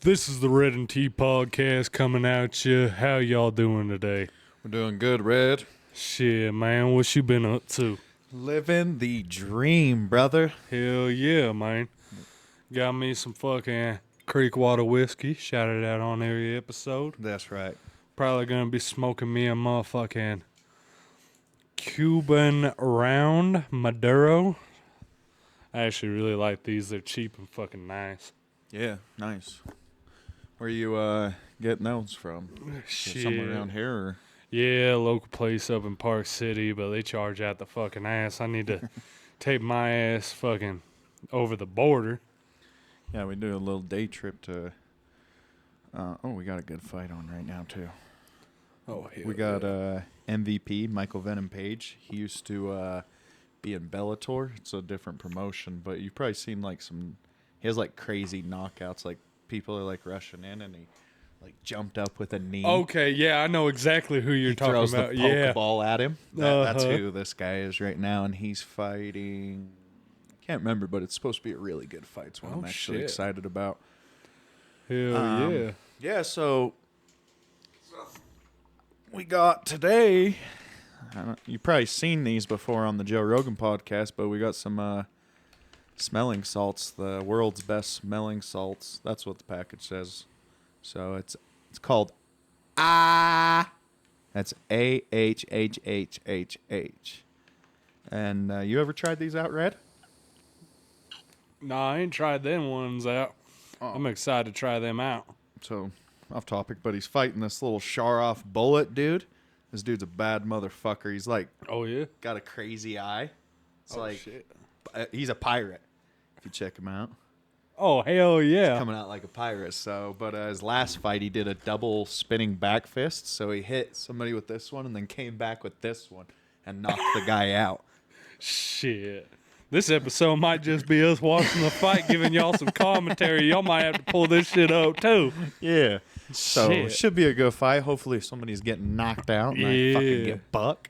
This is the RednT podcast coming at you. How y'all doing today? We're doing good, Red. Shit, man, what you been up to? Living the dream, brother. Hell yeah, man. Got me some fucking creek water whiskey. Shouted out on every episode. That's right. Probably gonna be smoking me a motherfucking Cuban round Maduro. I actually really like these. They're cheap and fucking nice. Yeah, nice. Where you getting those from? Shit. Somewhere around here? Or? Yeah, local place up in Park City, but they charge out the fucking ass. I need to take my ass fucking over the border. Yeah, we do a little day trip to... we got a good fight on right now, too. Oh, hell We got MVP, Michael Venom Page. He used to be in Bellator. It's a different promotion, but you've probably seen like some... He has like crazy knockouts, like people are like rushing in and he like jumped up with a knee. Okay, yeah, I know exactly who you're talking throws about. the Yeah. Pokeball at him. That's who this guy is right now, and he's fighting... I can't remember, but it's supposed to be a really good fight. It's one I'm actually excited about. Hell yeah. Yeah, so we got today... you've probably seen these before on the Joe Rogan podcast, but we got some smelling salts, the world's best smelling salts. That's what the package says. So it's called ahhh. That's AHHHHH. And you ever tried these out, Red? Nah, I ain't tried them ones out. Oh. I'm excited to try them out. So, off topic, but he's fighting this little Sharoff bullet dude. This dude's a bad motherfucker. He's like, oh yeah, got a crazy eye. It's like, shit. He's a pirate. If you check him out. Oh hell yeah, He's coming out like a pirate. So, but his last fight, he did a double spinning back fist. So he hit somebody with this one and then came back with this one and knocked the guy out. Shit. This episode might just be us watching the fight, giving y'all some commentary. Y'all might have to pull this shit up too. Yeah. So Shit. it should be a good fight. Hopefully somebody's getting knocked out and I fucking get buck.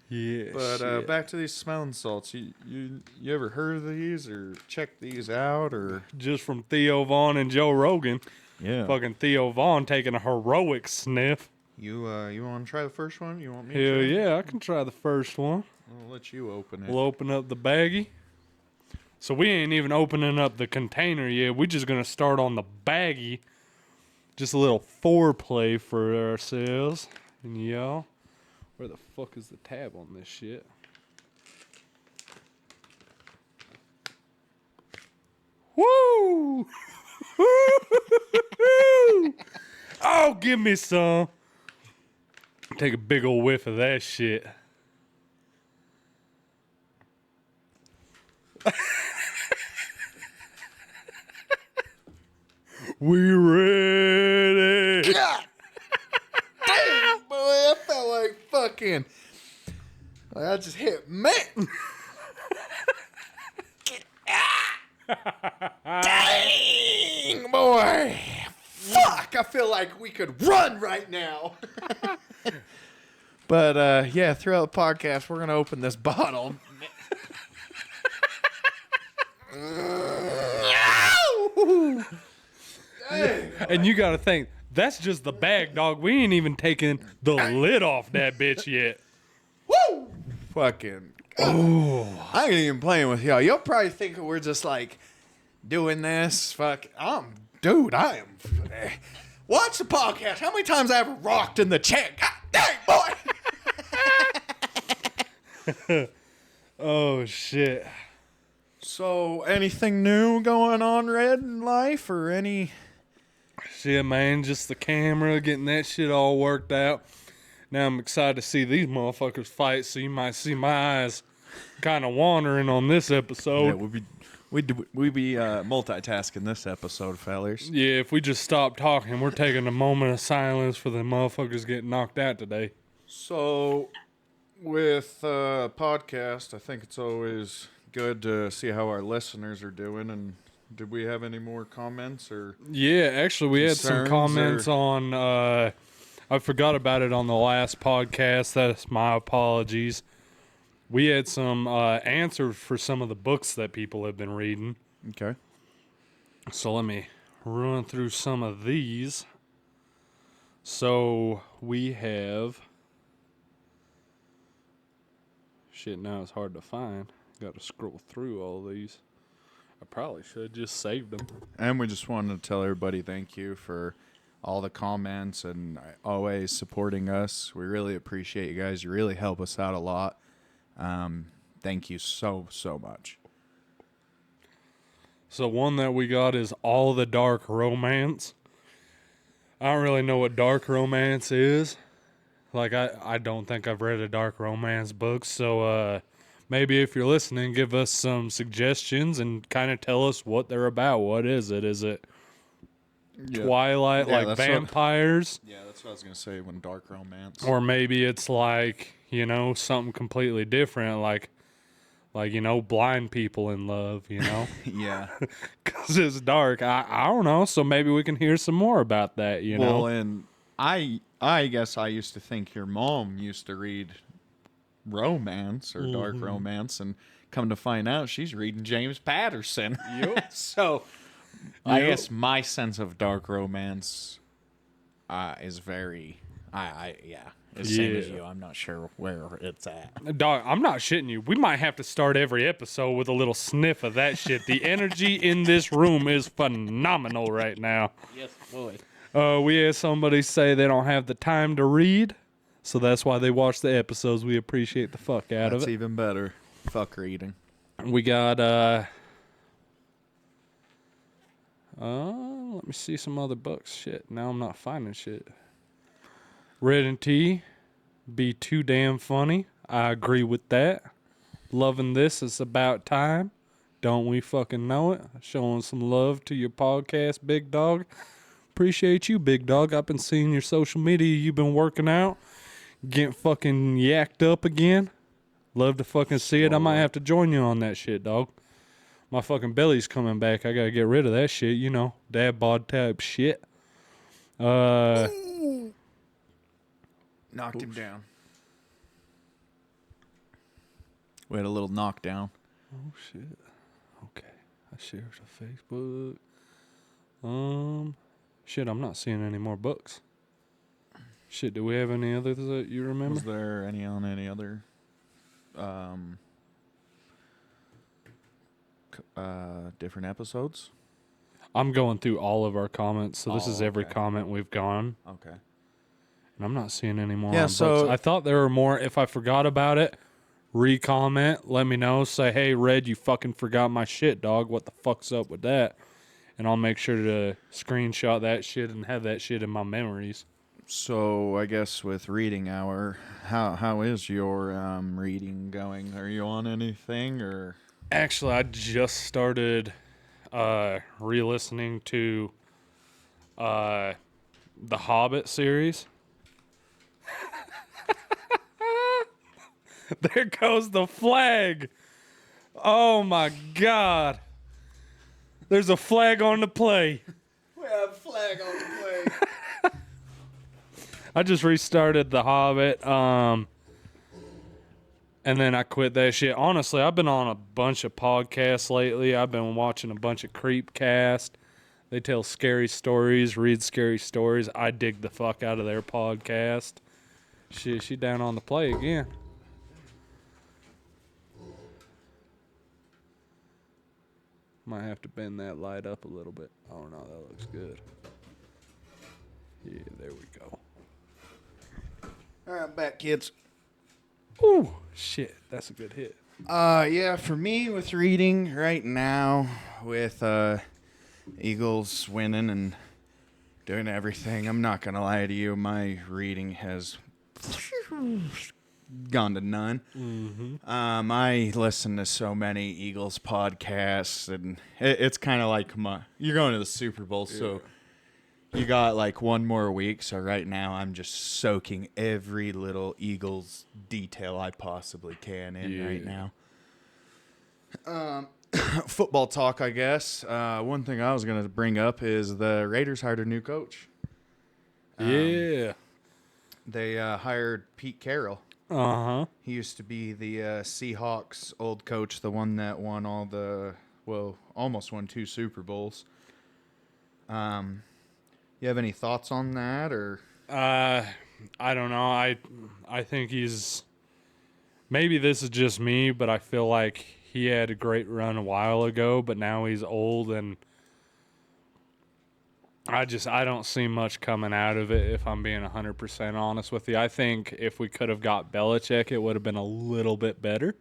Yeah. But back to these smelling salts. You ever heard of these or checked these out or just from Theo Vaughn and Joe Rogan. Yeah. Fucking Theo Vaughn taking a heroic sniff. You want to try the first one? You want me Hell to try? yeah, I can try the first one. I'll let you open it. We'll open up the baggie. So we ain't even opening up the container yet. We're just going to start on the baggie. Just a little foreplay for ourselves. And y'all, where the fuck is the tab on this shit? Woo! Oh, give me some. Take a big old whiff of that shit. We ready? God damn, boy, I felt like fucking. I just hit me. Dang, boy. Fuck, I feel like we could run right now. But, yeah, throughout the podcast, we're going to open this bottle. And you gotta think, that's just the bag, dog. We ain't even taken the lid off that bitch yet. Woo! Fucking. Oh. I ain't even playing with y'all. You'll probably think we're just like doing this. Fuck. I am. Watch the podcast. How many times I ever rocked in the chair? God dang, boy. Oh, shit. So, anything new going on, Red, in life? Or any... Shit, man. Just the camera, getting that shit all worked out. Now I'm excited to see these motherfuckers fight, so you might see my eyes kind of wandering on this episode. Yeah, we'd be multitasking this episode, fellers. Yeah, if we just stop talking, we're taking a moment of silence for the motherfuckers getting knocked out today. So, with podcast, I think it's always good to see how our listeners are doing. And did we have any more comments or? Yeah, actually, we had some comments on. I forgot about it on the last podcast. That's my apologies. We had some answers for some of the books that people have been reading. Okay. So let me run through some of these. So we have. Shit, now it's hard to find. Got to scroll through all these. I probably should have just saved them. And we just wanted to tell everybody thank you for all the comments and always supporting us. We really appreciate you guys. You really help us out a lot. Thank you so much. So one that we got is All the Dark Romance. I don't really know what dark romance is. Like, I don't think I've read a dark romance book. So maybe if you're listening, give us some suggestions and kind of tell us what they're about. What is it? Is it Twilight, Yeah, like that's vampires? That's what I was going to say when dark romance. Or maybe it's like, you know, something completely different, like you know, blind people in love, you know? Yeah. Because it's dark. I don't know, so maybe we can hear some more about that, you know? Well, and I guess I used to think your mom used to read romance or dark romance, and come to find out she's reading James Patterson. Yep. So I guess my sense of dark romance is very, same as Yeah. you. I'm not sure where it's at. Dog, I'm not shitting you. We might have to start every episode with a little sniff of that shit. The energy in this room is phenomenal right now. Yes, boy. We had somebody say they don't have the time to read, so that's why they watch the episodes. We appreciate the fuck out That's of it. even better. Fuck reading. We got, let me see some other books. Shit, now I'm not finding shit. RednT, Be Too Damn Funny. I agree with that. Loving This Is About Time. Don't we fucking know it? Showing some love to your podcast, big dog. Appreciate you, big dog. I've been seeing your social media. You've been working out. Getting fucking yacked up again. Love to fucking see it. I might have to join you on that shit, dog. My fucking belly's coming back. I gotta get rid of that shit, you know. Dad bod type shit. Knocked him down. We had a little knockdown. Oh shit. Okay. I shared to Facebook. Shit, I'm not seeing any more books. Shit, do we have any others that you remember? Was there any on any other different episodes? I'm going through all of our comments, so this Oh, is every okay. comment we've gone. Okay. And I'm not seeing any more Yeah, on so- books. I thought there were more. If I forgot about it, re-comment, let me know. Say, hey, Red, you fucking forgot my shit, dog. What the fuck's up with that? And I'll make sure to screenshot that shit and have that shit in my memories. So I guess with reading hour, how is your reading going? Are you on anything or? Actually, I just started re-listening to the Hobbit series. There goes the flag. Oh my God. There's a flag on the play. We have a flag on the play. I just restarted the Hobbit. And then I quit that shit. Honestly, I've been on a bunch of podcasts lately. I've been watching a bunch of Creepcast. They tell scary stories, read scary stories. I dig the fuck out of their podcast. Shit, she down on the play again. Might have to bend that light up a little bit. Oh no, that looks good. Yeah, there we go. All right, I'm back, kids. Ooh, shit, that's a good hit. Yeah, for me with reading right now, with Eagles winning and doing everything, I'm not gonna lie to you, my reading has gone to none. Mm-hmm. I listen to so many Eagles podcasts, and it's kind of like you're going to the Super Bowl, so you got like one more week. So right now, I'm just soaking every little Eagles detail I possibly can in right now. Football talk, I guess. One thing I was going to bring up is the Raiders hired a new coach. Yeah. They hired Pete Carroll. Uh-huh. He used to be the Seahawks old coach, the one that won almost won 2 Super Bowls. You have any thoughts on that, or? I don't know. I think he's maybe this is just me, but I feel like he had a great run a while ago, but now he's old and I don't see much coming out of it if I'm being 100% honest with you. I think if we could have got Belichick, it would have been a little bit better.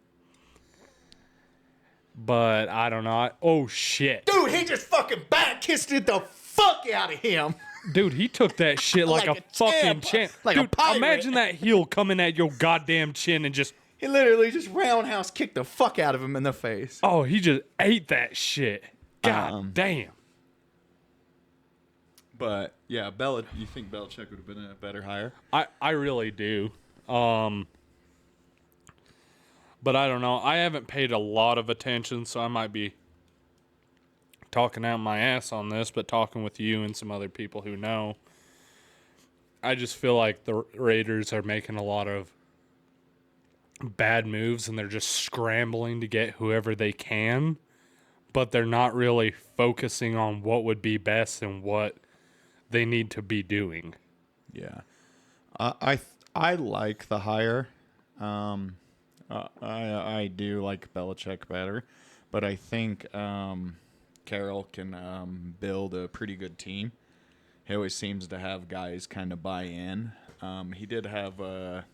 But I don't know. Oh shit. Dude, he just fucking back kissed it the fuck out of him. Dude, he took that shit like, Like a a fucking champ. champ. Like a Dude, pirate. imagine that heel coming at your goddamn chin and just, He literally just roundhouse kicked the fuck out of him in the face. oh, he just ate that shit. God damn. But yeah, you think Belichick would have been a better hire? I really do. But I don't know. I haven't paid a lot of attention, so I might be talking out my ass on this, but talking with you and some other people who know, I just feel like the Raiders are making a lot of bad moves and they're just scrambling to get whoever they can, but they're not really focusing on what would be best and what they need to be doing. Yeah, I like the hire. I do like Belichick better, but I think Carroll can build a pretty good team. He always seems to have guys kind of buy in. He did have a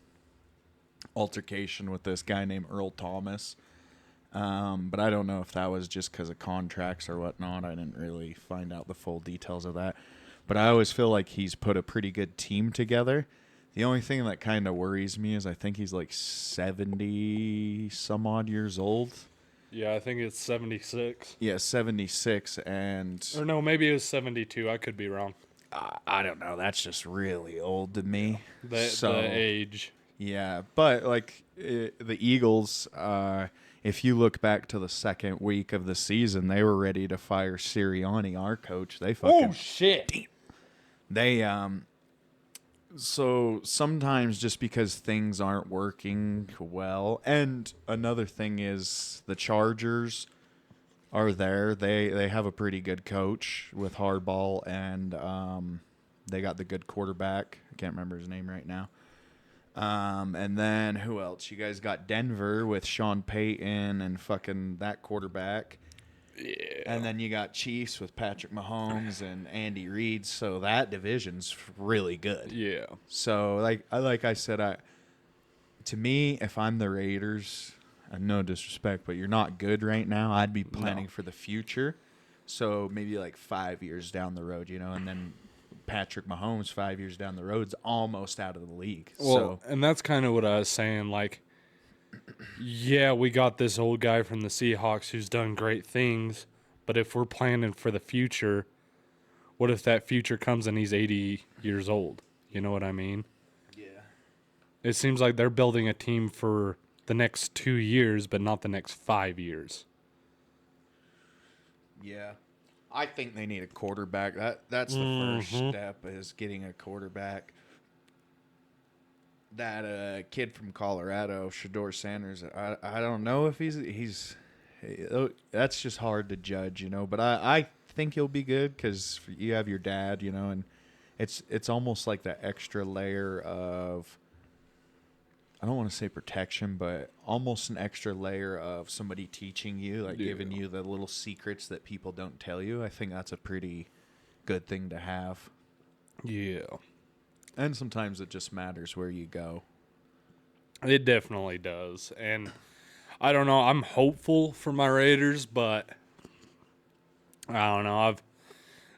altercation with this guy named Earl Thomas, but I don't know if that was just because of contracts or whatnot. I didn't really find out the full details of that. But I always feel like he's put a pretty good team together. The only thing that kind of worries me is I think he's like 70 some odd years old. Yeah, I think it's 76. Yeah, 76. And Or no, maybe it was 72. I could be wrong. I don't know. That's just really old to me. The age. Yeah, but like the Eagles, if you look back to the second week of the season, they were ready to fire Sirianni, our coach. They fucking shit. They so sometimes just because things aren't working well, and another thing is the Chargers are there. They have a pretty good coach with Hardball, and they got the good quarterback. I can't remember his name right now. And then who else? You guys got Denver with Sean Payton and fucking that quarterback. Yeah. And then you got Chiefs with Patrick Mahomes and Andy Reid. So that division's really good. Yeah. So like I said, to me, if I'm the Raiders, no disrespect, but you're not good right now. I'd be planning for the future. So maybe like 5 years down the road, and then Patrick Mahomes 5 years down the road's almost out of the league. Well, and that's kind of what I was saying. Like, yeah, we got this old guy from the Seahawks who's done great things, but if we're planning for the future, what if that future comes and he's 80 years old? You know what I mean? Yeah. It seems like they're building a team for the next 2 years, but not the next 5 years. Yeah. I think they need a quarterback. That's the first step, is getting a quarterback. That kid from Colorado, Shador Sanders, I don't know if he's that's just hard to judge, but I think he'll be good because you have your dad, and it's almost like that extra layer of, I don't want to say protection, but almost an extra layer of somebody teaching you, like giving you the little secrets that people don't tell you. I think that's a pretty good thing to have. Yeah. And sometimes it just matters where you go. It definitely does. And I don't know, I'm hopeful for my Raiders, but I don't know.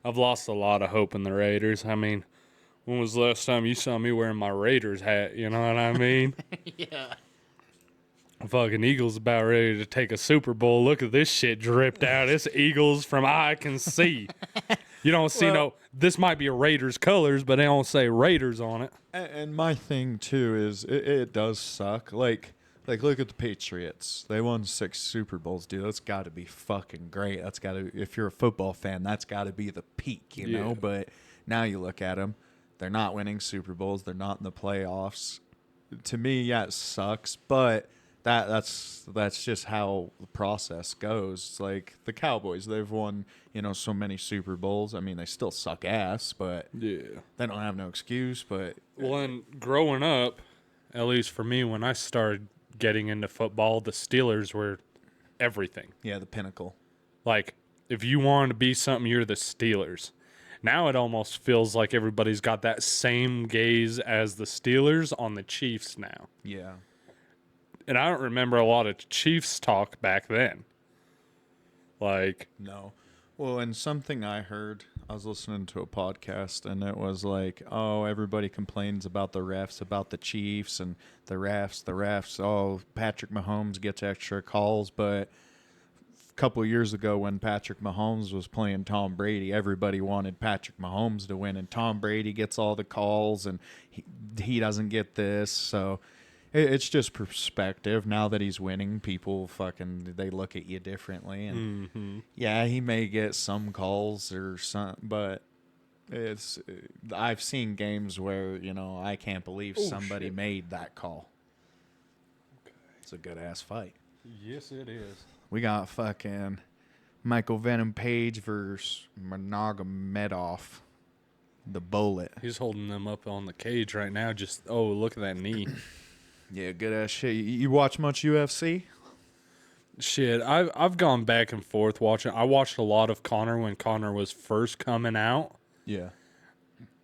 I've lost a lot of hope in the Raiders. I mean, when was the last time you saw me wearing my Raiders hat? You know what I mean? Yeah. Fucking Eagles about ready to take a Super Bowl. Look at this shit dripped out. It's Eagles from I can see. You don't see this might be a Raiders colors, but they don't say Raiders on it. And my thing too is it does suck. Like look at the Patriots. They won 6 Super Bowls, dude. That's got to be fucking great. That's got to, if you're a football fan, that's got to be the peak, you know. But now you look at them, they're not winning Super Bowls. They're not in the playoffs. To me, yeah, it sucks, but That's just how the process goes. It's like the Cowboys, they've won, so many Super Bowls. I mean, they still suck ass, but Yeah. they don't have no excuse. But Well, and growing up, at least for me, when I started getting into football, the Steelers were everything. yeah, the pinnacle. Like, if you wanted to be something, you're the Steelers. Now it almost feels like everybody's got that same gaze as the Steelers on the Chiefs now. Yeah. And I don't remember a lot of Chiefs talk back then. Like, No. Well, and something I heard, I was listening to a podcast, and it was like, oh, everybody complains about the refs, about the Chiefs, and the refs. Oh, Patrick Mahomes gets extra calls, but a couple of years ago when Patrick Mahomes was playing Tom Brady, everybody wanted Patrick Mahomes to win, and Tom Brady gets all the calls, and he doesn't get this, so... It's just perspective. Now that he's winning, people they look at you differently. And yeah, he may get some calls or some, but I've seen games where, I can't believe somebody made that call. Okay. It's a good ass fight. yes, it is. We got fucking Michael Venom Page versus Nurmagomedov, the Bullet. He's holding them up on the cage right now. Just, look at that knee. Yeah, good ass shit. You watch much UFC? Shit, I've gone back and forth watching. I watched a lot of Conor when Conor was first coming out. Yeah.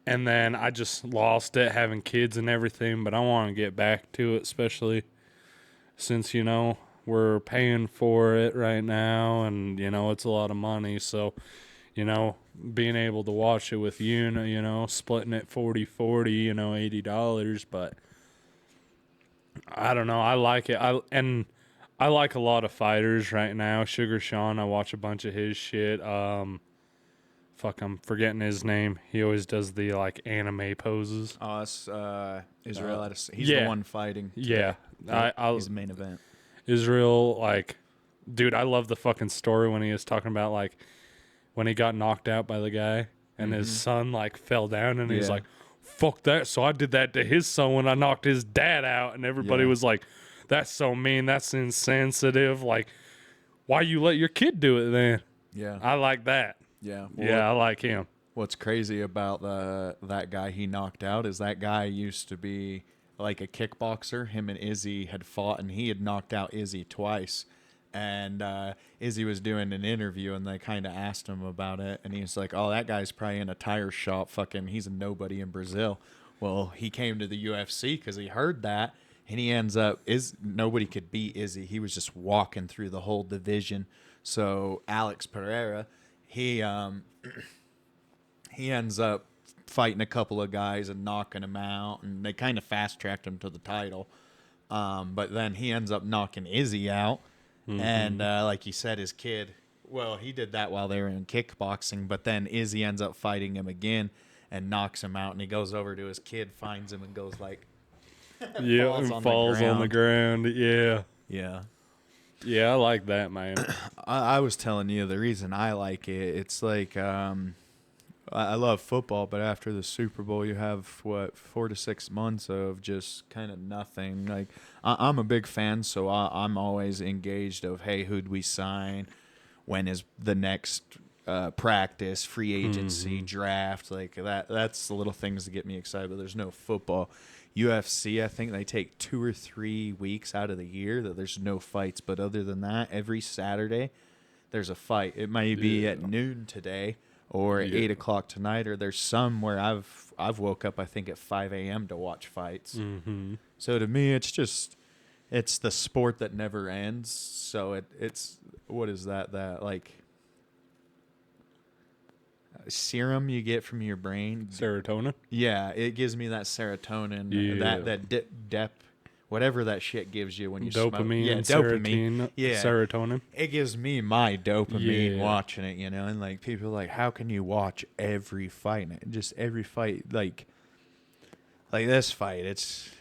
And then I just lost it having kids and everything, but I want to get back to it, especially since, we're paying for it right now and, it's a lot of money. So, being able to watch it with you, splitting it 40-40, $80, but I don't know. I like it. I like a lot of fighters right now. Sugar Sean, I watch a bunch of his shit. I'm forgetting his name. He always does the anime poses. Oh, it's Israel. He's the one fighting. Yeah, he's the main event. Israel, dude, I love the fucking story when he was talking about when he got knocked out by the guy and his son fell down and he's like, fuck that. So I did that to his son when I knocked his dad out, and everybody was like, that's so mean, that's insensitive. Why you let your kid do it then? Yeah. I like that. Yeah. I like him. What's crazy about that guy he knocked out is that guy used to be like a kickboxer. Him and Izzy had fought, and he had knocked out Izzy twice. And Izzy was doing an interview, and they kind of asked him about it. And he was like, oh, that guy's probably in a tire shop. He's a nobody in Brazil. Well, he came to the UFC because he heard that. And he ends up, nobody could beat Izzy. He was just walking through the whole division. So Alex Pereira, he ends up fighting a couple of guys and knocking him out. And they kind of fast-tracked him to the title. But then he ends up knocking Izzy out. And like you said, his kid, well, he did that while they were in kickboxing, but then Izzy ends up fighting him again and knocks him out, and he goes over to his kid, finds him, and goes falls on the ground. Yeah. Yeah. Yeah, I like that, man. I was telling you the reason I like it. It's I love football, but after the Super Bowl, you have 4 to 6 months of just kind of nothing. I'm a big fan, so I'm always engaged of, hey, who'd we sign? When is the next practice, free agency, draft? That's the little things that get me excited. But there's no football. UFC, I think they take 2 or 3 weeks out of the year that there's no fights. But other than that, every Saturday there's a fight. It might be at noon today, or at 8 o'clock tonight, or there's some where I've woke up, I think, at 5 a.m. to watch fights. So to me, it's the sport that never ends. So it's what is that serum you get from your brain? Serotonin? Yeah, it gives me that serotonin, that whatever that shit gives you when you dopamine, smoke. Yeah, dopamine. Yeah, serotonin. It gives me my dopamine watching it, and people are like, how can you watch every fight? And just every fight, like this fight,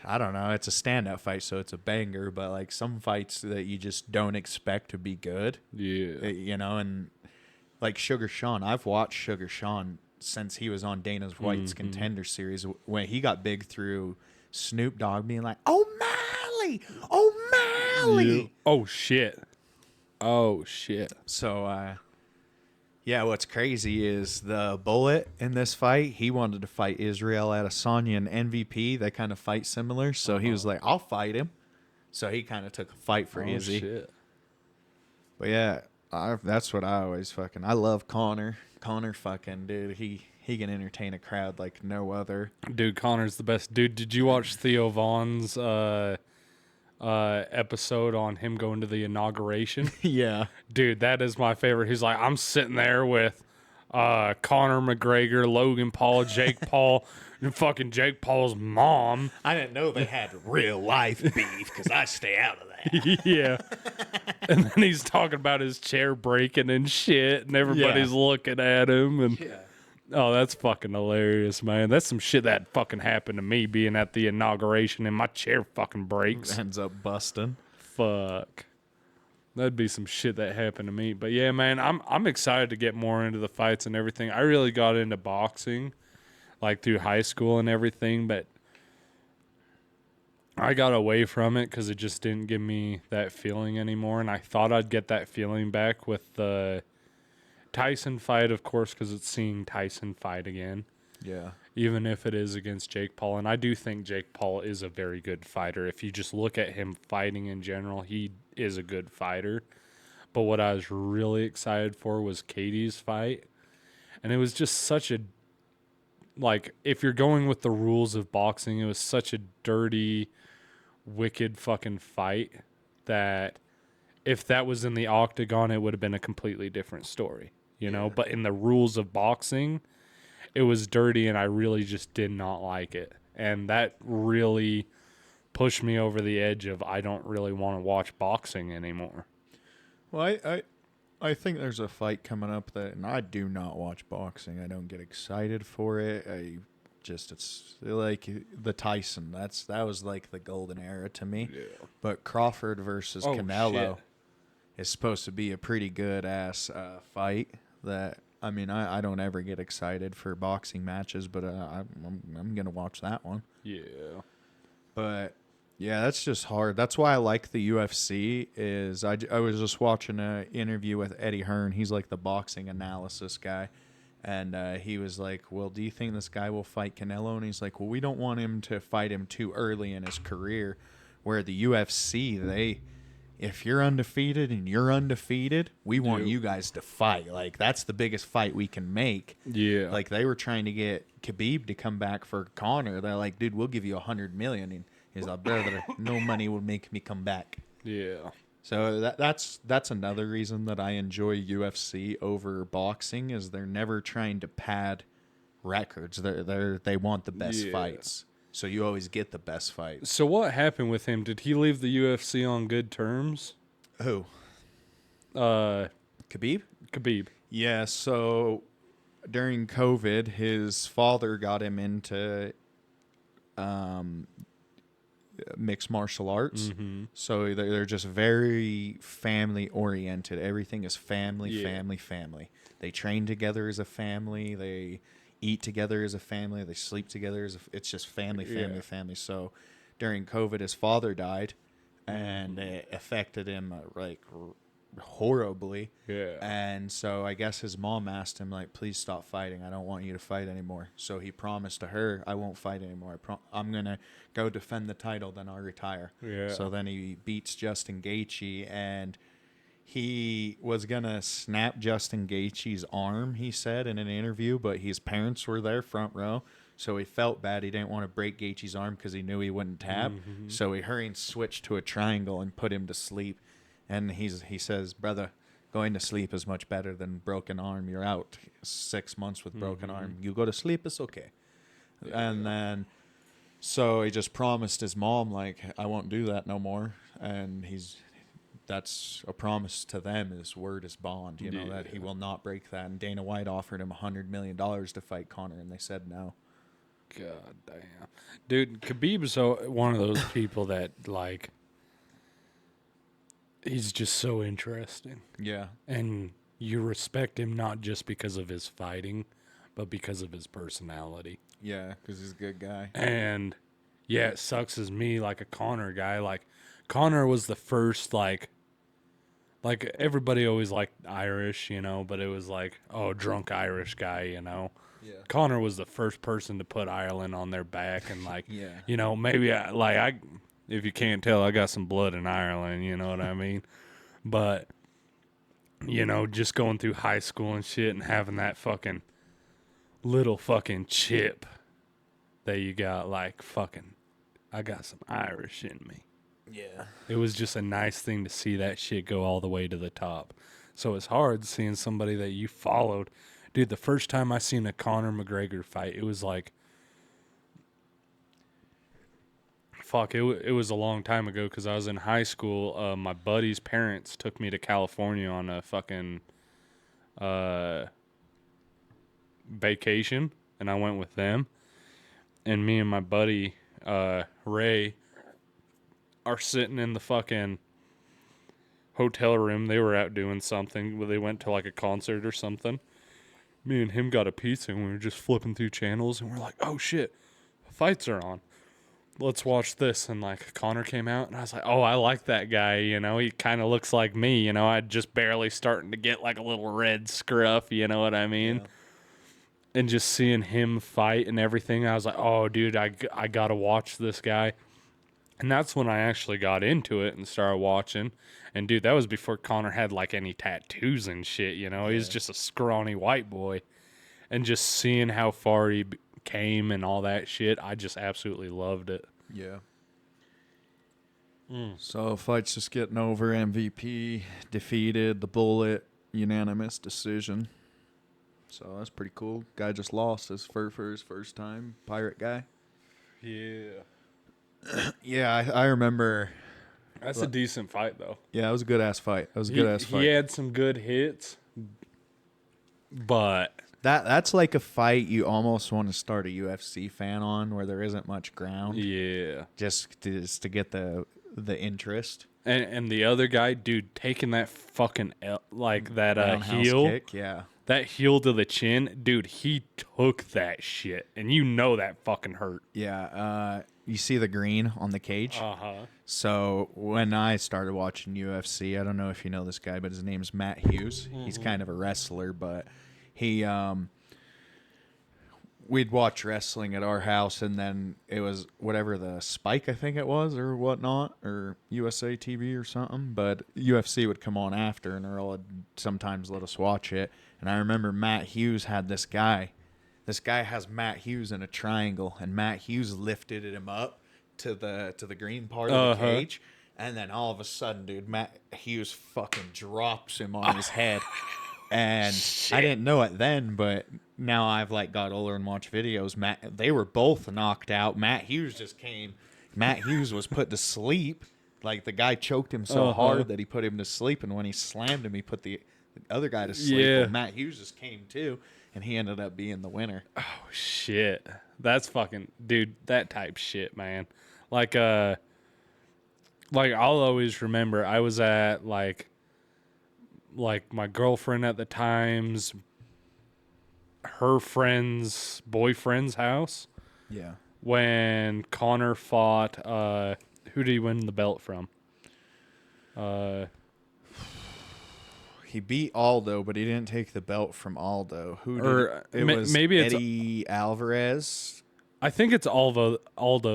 I don't know, it's a standout fight, so it's a banger, but some fights that you just don't expect to be good. Yeah. And like Sugar Sean, I've watched Sugar Sean since he was on Dana White's Contender Series, when he got big through Snoop Dogg being like, O'Malley, alley. Oh shit. Oh shit. So, yeah, what's crazy is the Bullet in this fight, he wanted to fight Israel Adesanya and MVP. They kind of fight similar. So he was like, I'll fight him. So he kind of took a fight for Izzy. Shit. But yeah, that's what I always I love Connor. Connor dude, he can entertain a crowd like no other. Dude, Connor's the best. Dude, did you watch Theo Vaughn's episode on him going to the inauguration? Yeah. Dude, that is my favorite. He's like, I'm sitting there with Conor McGregor, Logan Paul, Jake Paul, and fucking Jake Paul's mom. I didn't know they had real life beef because I stay out of that. Yeah. And then he's talking about his chair breaking and shit, and everybody's looking at him. And oh, that's fucking hilarious, man. That's some shit that fucking happened to me being at the inauguration, and my chair fucking breaks. Ends up busting. Fuck. That'd be some shit that happened to me. But yeah, man, I'm excited to get more into the fights and everything. I really got into boxing, like through high school and everything, but I got away from it because it just didn't give me that feeling anymore. And I thought I'd get that feeling back with the Tyson fight, of course, because it's seeing Tyson fight again. Yeah. Even if it is against Jake Paul. And I do think Jake Paul is a very good fighter. If you just look at him fighting in general, he is a good fighter. But what I was really excited for was Katie's fight. And it was just such a, like, if you're going with the rules of boxing, it was such a dirty, wicked fucking fight that if that was in the octagon, it would have been a completely different story, you know? But in the rules of boxing, it was dirty, and I really just did not like it. And that really pushed me over the edge of I don't really want to watch boxing anymore. Well, I think there's a fight coming up that, and I do not watch boxing. I don't get excited for it. It's like the Tyson. That was like the golden era to me. Yeah. But Crawford versus Canelo is supposed to be a pretty good ass fight. That I mean, I don't ever get excited for boxing matches, but I'm gonna watch that one. Yeah. But yeah, that's just hard. That's why I like the UFC. I was just watching an interview with Eddie Hearn. He's like the boxing analysis guy. And he was like, well, do you think this guy will fight Canelo? And he's like, well, we don't want him to fight him too early in his career. Where the UFC, if you're undefeated and you're undefeated, we want you guys to fight. Like, that's the biggest fight we can make. Yeah. Like, they were trying to get Khabib to come back for Conor. They're like, dude, we'll give you $100 million. And he's like, brother, no money will make me come back. Yeah. So that's another reason that I enjoy UFC over boxing is they're never trying to pad records. They want the best fights. So you always get the best fights. So what happened with him? Did he leave the UFC on good terms? Who? Khabib? Khabib. Yeah, so during COVID, his father got him into mixed martial arts. Mm-hmm. So they're just very family oriented. Everything is family. They train together as a family. They eat together as a family. They sleep together it's just family. So during COVID, his father died, and it affected him like horribly. Yeah. And so I guess his mom asked him, like, please stop fighting. I don't want you to fight anymore. So he promised to her, I won't fight anymore. I'm going to go defend the title, then I'll retire. Yeah. So then he beats Justin Gaethje, and he was going to snap Justin Gaethje's arm, he said in an interview, but his parents were there front row. So he felt bad. He didn't want to break Gaethje's arm because he knew he wouldn't tap. Mm-hmm. So he hurried and switched to a triangle and put him to sleep. And he says, brother, going to sleep is much better than broken arm. You're out 6 months with broken arm. You go to sleep, it's okay. Yeah. And then, so he just promised his mom, like, I won't do that no more. And that's a promise to them. His word is bond, you know, that he will not break that. And Dana White offered him $100 million to fight Conor, and they said no. God damn. Dude, Khabib's one of those people that, like, he's just so interesting. Yeah. And you respect him not just because of his fighting, but because of his personality. Yeah, because he's a good guy. And, yeah, it sucks as me, like a Conor guy. Like, Connor was the first, like everybody always liked Irish, but it was like, oh, drunk Irish guy, Yeah. Connor was the first person to put Ireland on their back, and like, Yeah. maybe if you can't tell, I got some blood in Ireland, you know what I mean? But, just going through high school and shit and having that fucking little fucking chip that you got, like, fucking, I got some Irish in me. Yeah. It was just a nice thing to see that shit go all the way to the top. So it's hard seeing somebody that you followed. Dude, the first time I seen a Conor McGregor fight, it was like, fuck, it was a long time ago because I was in high school. My buddy's parents took me to California on a fucking vacation, and I went with them. And me and my buddy, Ray, are sitting in the fucking hotel room. They were out doing something. They went to like a concert or something. Me and him got a pizza, and we were just flipping through channels, and we're like, oh shit, fights are on. Let's watch this. And like Connor came out, and I was like, oh, I like that guy. He kind of looks like me. I'd just barely starting to get like a little red scruff. You know what I mean? Yeah. And just seeing him fight and everything, I was like, oh, dude, I got to watch this guy. And that's when I actually got into it and started watching. And, dude, that was before Connor had, like, any tattoos and shit, He was just a scrawny white boy. And just seeing how far he came and all that shit, I just absolutely loved it. Yeah. So, fight's just getting over. MVP defeated the Bullet, unanimous decision. So, that's pretty cool. Guy just lost for his first time. Pirate guy. Yeah. Yeah, I remember. That's a decent fight, though. Yeah, it was a good-ass fight. He had some good hits, but That's like a fight you almost want to start a UFC fan on, where there isn't much ground. yeah. Just to get the interest. And the other guy, dude, taking that fucking that Roundhouse heel, kick, yeah. that heel to the chin, dude, he took that shit, and that fucking hurt. Yeah, you see the green on the cage? Uh-huh. So when I started watching UFC, I don't know if you know this guy, but his name's Matt Hughes. Mm-hmm. He's kind of a wrestler, but he we'd watch wrestling at our house, and then it was whatever the Spike, I think it was, or whatnot, or USA TV or something. But UFC would come on after, and Earl would sometimes let us watch it. And I remember Matt Hughes had this guy. This guy has Matt Hughes in a triangle, and Matt Hughes lifted him up to the green part of the cage, and then all of a sudden, dude, Matt Hughes fucking drops him on his head. And I didn't know it then, but now I've got older and watched videos. They were both knocked out. Matt Hughes just came. Matt Hughes was put to sleep. Like, the guy choked him so hard that he put him to sleep, and when he slammed him, he put the other guy to sleep. Yeah. Well, Matt Hughes just came too, and he ended up being the winner. Oh shit, that's fucking, dude, that type shit, man. I'll always remember I was at like my girlfriend at the time's, her friend's boyfriend's house. Yeah. When Connor fought, who did he win the belt from? He beat Aldo, but he didn't take the belt from Aldo. Maybe it's Eddie Alvarez. I think it's Aldo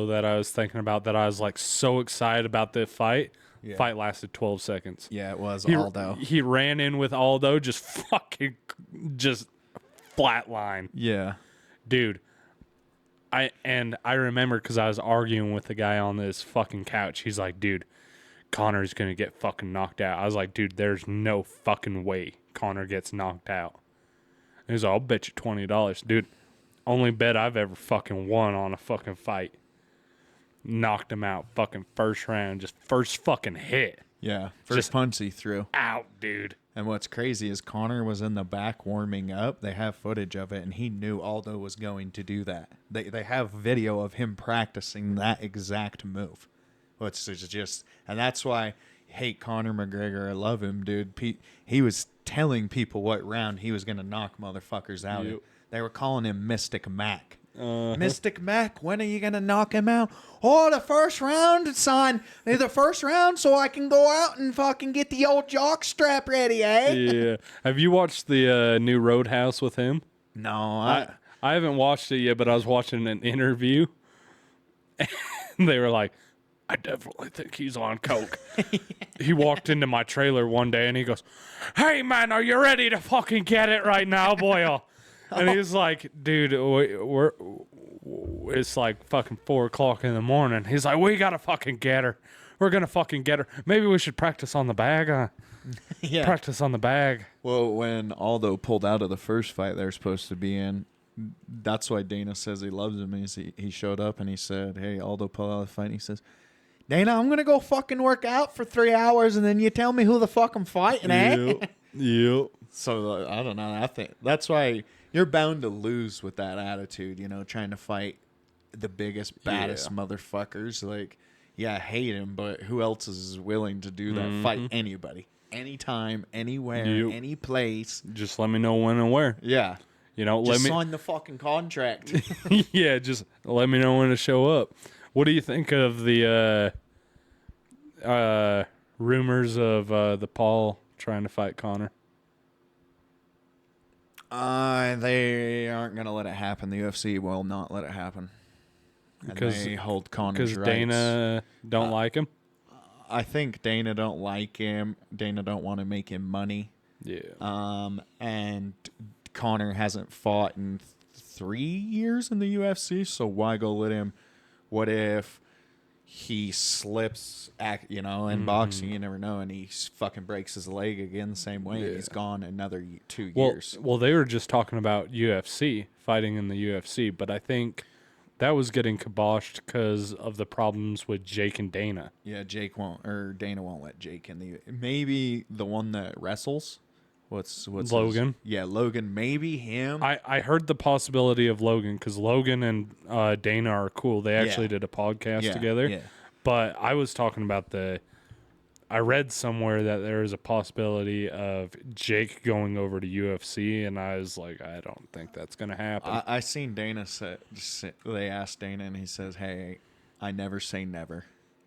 that I was thinking about, that I was like so excited about the fight. Yeah. Fight lasted 12 seconds. Yeah, it was Aldo. He ran in with Aldo, just flatline. Yeah. Dude. I remember because I was arguing with the guy on this fucking couch. He's like, dude, Connor's going to get fucking knocked out. I was like, dude, there's no fucking way Connor gets knocked out. And he's like, I'll bet you $20. Dude, only bet I've ever fucking won on a fucking fight. Knocked him out fucking first round, just first fucking hit. Yeah, first punch he threw. Out, dude. And what's crazy is Connor was in the back warming up. They have footage of it, and he knew Aldo was going to do that. They have video of him practicing that exact move. Which is just, and that's why I hate Conor McGregor. I love him, dude. He was telling people what round he was going to knock motherfuckers out. Yep. They were calling him Mystic Mac Mystic Mac, when are you going to knock him out? Oh, the first round, son. The first round so I can go out and fucking get the old jock strap ready, eh? Yeah. Have you watched the new Roadhouse with him? No, I haven't watched it yet, but I was watching an interview. And they were like, I definitely think he's on coke. He walked into my trailer one day and he goes, hey, man, are you ready to fucking get it right now, boy? And he's like, dude, it's like fucking 4 o'clock in the morning. He's like, we gotta fucking get her. We're gonna fucking get her. Maybe we should practice on the bag. yeah. Practice on the bag. Well, when Aldo pulled out of the first fight they're supposed to be in, that's why Dana says he loves him. He showed up and he said, hey, Aldo pulled out of the fight. And he says, Dana, I'm going to go fucking work out for 3 hours and then you tell me who the fuck I'm fighting, eh? Yep. So, I don't know. I think that's why you're bound to lose with that attitude, trying to fight the biggest, baddest motherfuckers. Like, yeah, I hate him, but who else is willing to do that? Fight anybody. Anytime, anywhere, any place. Just let me know when and where. Yeah. Just let me sign the fucking contract. Yeah, just let me know when to show up. What do you think of the rumors of the Paul trying to fight Connor? They aren't gonna let it happen. The UFC will not let it happen. Because they hold Connor's rights. Dana don't like him. I think Dana don't like him. Dana don't want to make him money. Yeah. And Connor hasn't fought in 3 years in the UFC, so why go let him? What if he slips, in boxing? You never know, and he fucking breaks his leg again the same way, and he's gone another 2 years. Well, they were just talking about UFC, fighting in the UFC, but I think that was getting kiboshed because of the problems with Jake and Dana. Yeah, Dana won't let Jake in the. Maybe the one that wrestles. What's Logan? Yeah, Logan. Maybe him. I heard the possibility of Logan because Logan and Dana are cool. They actually did a podcast together. Yeah. But I was talking about I read somewhere that there is a possibility of Jake going over to UFC, and I was like, I don't think that's going to happen. I seen Dana they asked Dana, and he says, hey, I never say never.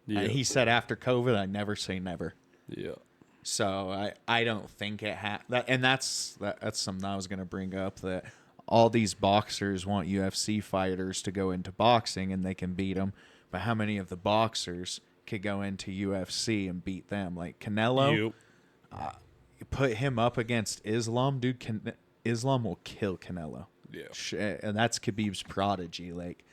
Yeah. He said after COVID, I never say never. Yeah. So I don't think it and that's something I was going to bring up, that all these boxers want UFC fighters to go into boxing and they can beat them, but how many of the boxers could go into UFC and beat them? Like Canelo, you put him up against Islam, dude. Islam will kill Canelo. Yeah, and that's Khabib's prodigy. Like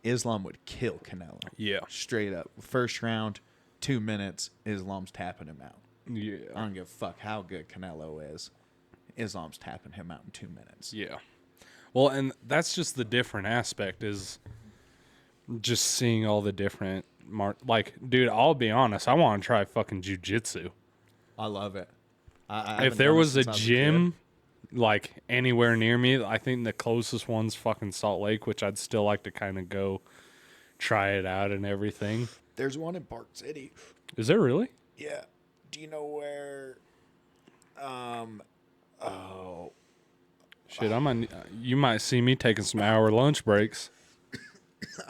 Islam would kill Canelo. Yeah, straight up. First round, 2 minutes, Islam's tapping him out. Yeah, I don't give a fuck how good Canelo is. Islam's tapping him out in 2 minutes. Yeah. Well, and that's just the different aspect, is just seeing all the different like, dude, I'll be honest, I want to try fucking jiu-jitsu. I love it. If there was a gym like anywhere near me, I think the closest one's fucking Salt Lake, which I'd still like to kind of go try it out and everything. There's one in Park City. Is there really? Yeah. Do you know where? Shit, you might see me taking some hour lunch breaks. You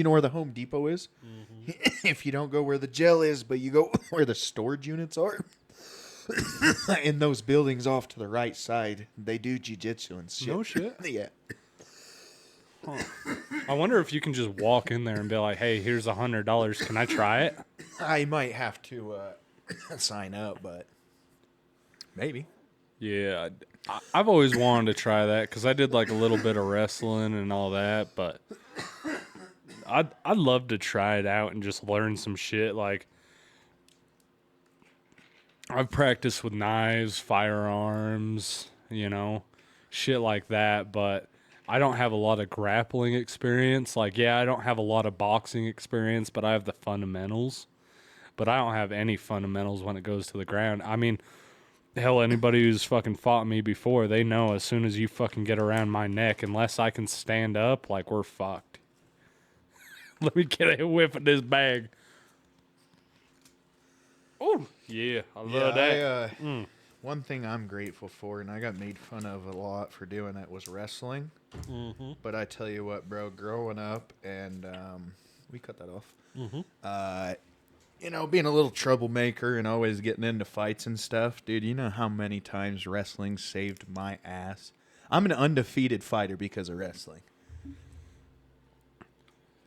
know where the Home Depot is? Mm-hmm. If you don't go where the gel is, but you go where the storage units are, in those buildings off to the right side, they do jiu-jitsu and shit. No shit. Yeah. Huh. I wonder if you can just walk in there and be like, hey, here's $100. Can I try it? I might have to sign up, but maybe. Yeah, I've always wanted to try that because I did like a little bit of wrestling and all that, but I'd love to try it out and just learn some shit. Like, I've practiced with knives, firearms, shit like that, but I don't have a lot of grappling experience. Like, yeah, I don't have a lot of boxing experience, but I have the fundamentals. But I don't have any fundamentals when it goes to the ground. I mean, hell, anybody who's fucking fought me before, they know as soon as you fucking get around my neck, unless I can stand up, like, we're fucked. Let me get a whiff of this bag. Oh, yeah, I love that. One thing I'm grateful for, and I got made fun of a lot for doing it, was wrestling. Mm-hmm. But I tell you what, bro, growing up and we cut that off. Mm-hmm. Being a little troublemaker and always getting into fights and stuff, dude, you know how many times wrestling saved my ass? I'm an undefeated fighter because of wrestling.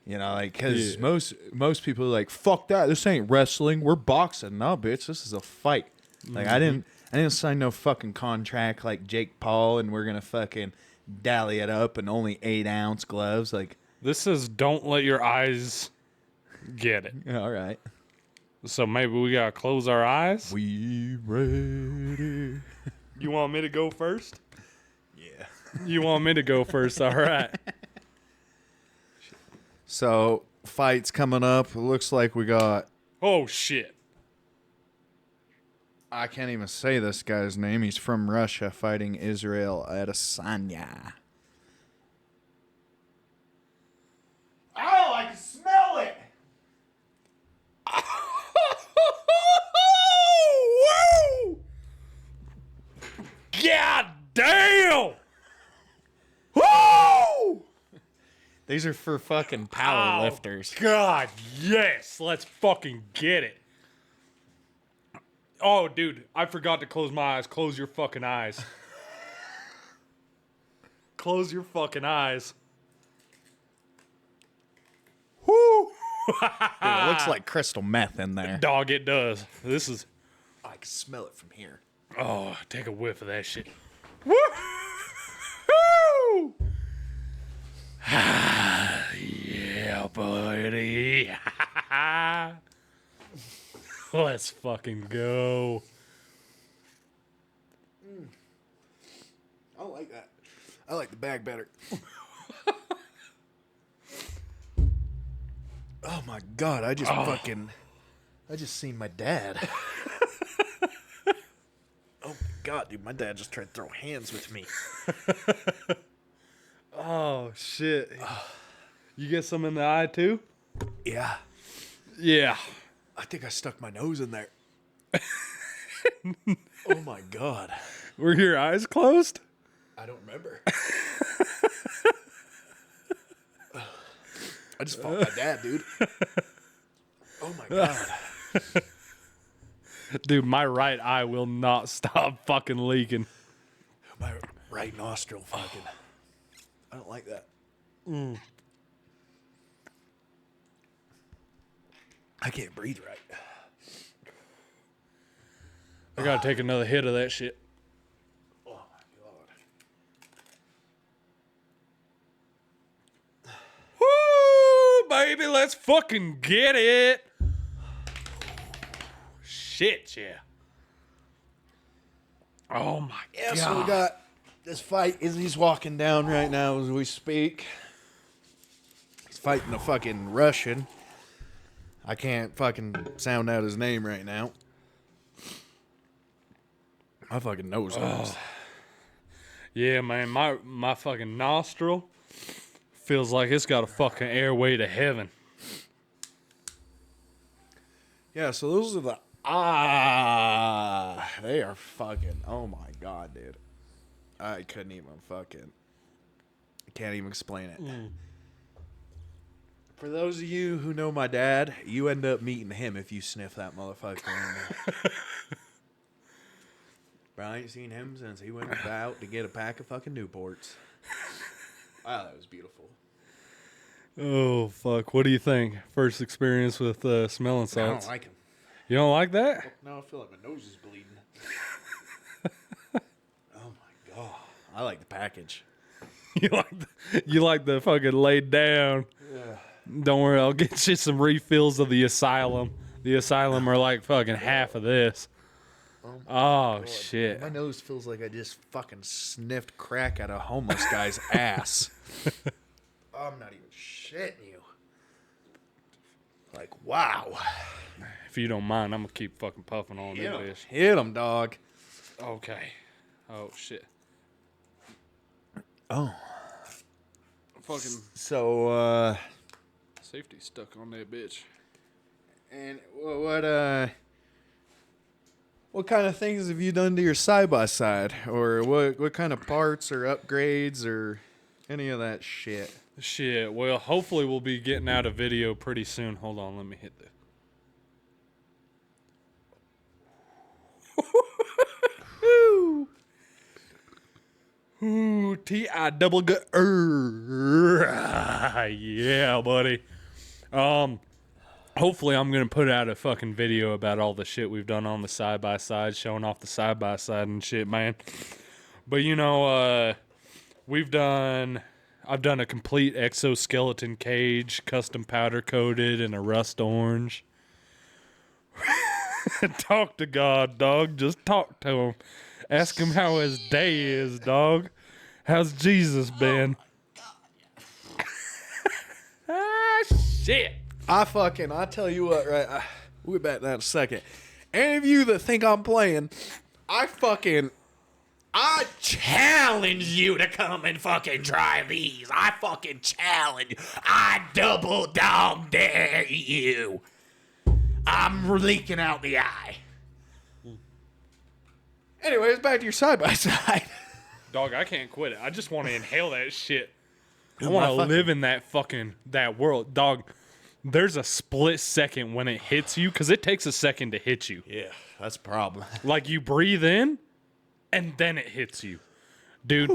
Because most people are like, fuck that, this ain't wrestling, we're boxing. No, bitch, this is a fight. Like, I didn't sign no fucking contract like Jake Paul and we're gonna fucking dally it up in only 8-ounce gloves. Like, This says don't let your eyes get it. all right. So maybe we gotta close our eyes. We ready? You want me to go first? Yeah. You want me to go first? All right. So, fights coming up. It looks like we got... Oh, shit. I can't even say this guy's name. He's from Russia fighting Israel Adesanya. Oh, I can smell it! Woo! God damn! Woo! These are for fucking power lifters. God, yes. Let's fucking get it. Oh, dude, I forgot to close my eyes. Close your fucking eyes. Close your fucking eyes. Woo! Dude, it looks like crystal meth in there. Dog, it does. This is... I can smell it from here. Oh, take a whiff of that shit. Woo! Yeah, buddy. Let's fucking go. I don't like that. I like the bag better. Oh my god, I just seen my dad. Oh my god, dude, my dad just tried to throw hands with me. Oh, shit. You get some in the eye, too? Yeah. Yeah. I think I stuck my nose in there. Oh my god. Were your eyes closed? I don't remember. I just fought my dad, dude. Oh my god. Dude, my right eye will not stop fucking leaking. My right nostril fucking. I don't like that. I can't breathe right. I gotta take another hit of that shit. Oh my god. Woo, baby, let's fucking get it. Shit, yeah. Oh my god. So we got this fight. He's walking down right now as we speak. He's fighting a fucking Russian. I can't fucking sound out his name right now. My fucking nose hurts. Yeah, man, my fucking nostril feels like it's got a fucking airway to heaven. Yeah, so those are the they are fucking, oh my god, dude. I couldn't even fucking, I can't even explain it. For those of you who know my dad, you end up meeting him if you sniff that motherfucker in there. But I ain't seen him since he went out to get a pack of fucking Newports. Wow, that was beautiful. Oh, fuck. What do you think? First experience with smelling I salts. don't like him. You don't like that? Now I feel like my nose is bleeding. Oh my god. I like the package. You like the fucking laid down. Yeah. Don't worry, I'll get you some refills of the asylum. The asylum are like fucking half of this. Oh, shit. My nose feels like I just fucking sniffed crack at a homeless guy's ass. I'm not even shitting you. Like, wow. If you don't mind, I'm gonna keep fucking puffing on this bitch. Hit him, dog. Okay. Oh, shit. Oh. Fucking So, safety stuck on that bitch. and what, What kind of things have you done to your side-by-side? Or what kind of parts or upgrades or any of that shit? Shit. Well, hopefully we'll be getting out a video pretty soon. Hold on, let me hit this. Ooh, T-I double G. Yeah, buddy. Hopefully I'm gonna put out a fucking video about all the shit we've done on the side by side, showing off the side by side and shit, man. But you know, I've done a complete exoskeleton cage, custom powder coated in a rust orange. Talk to God, dog. Just talk to him. Ask him how his day is, dog. How's Jesus been? Ah, shit. I tell you what, right? We'll get back to that in a second. Any of you that think I'm playing, I challenge you to come and fucking try these. I fucking challenge you. I double dog dare you. I'm leaking out the eye. Anyways, back to your side by side. Dog, I can't quit it. I just want to inhale that shit. I want to live in that world. Dog, there's a split second when it hits you, because it takes a second to hit you. Yeah, that's a problem. Like, you breathe in, and then it hits you. Dude,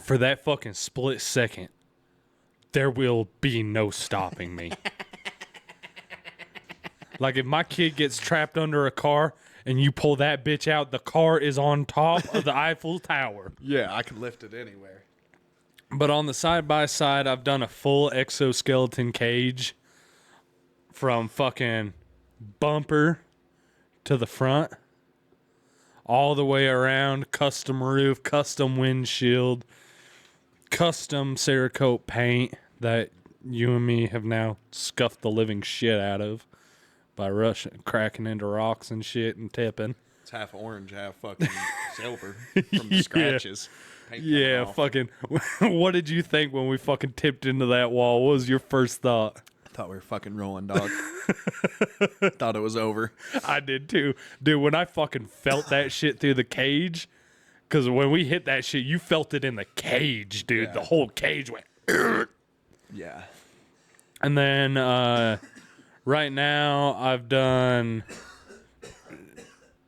for that fucking split second, there will be no stopping me. Like, if my kid gets trapped under a car and you pull that bitch out, the car is on top of the Eiffel Tower. Yeah, I can lift it anywhere. But on the side-by-side, I've done a full exoskeleton cage from fucking bumper to the front, all the way around, custom roof, custom windshield, custom Cerakote paint that you and me have now scuffed the living shit out of by cracking into rocks and shit and tipping. It's half orange, half fucking silver from the scratches. Yeah, fucking. What did you think when we fucking tipped into that wall? What was your first thought? I thought we were fucking rolling, dog. Thought it was over. I did too. Dude, when I fucking felt that shit through the cage, because when we hit that shit, you felt it in the cage, dude. Yeah. The whole cage went. Yeah. And then right now, I've done.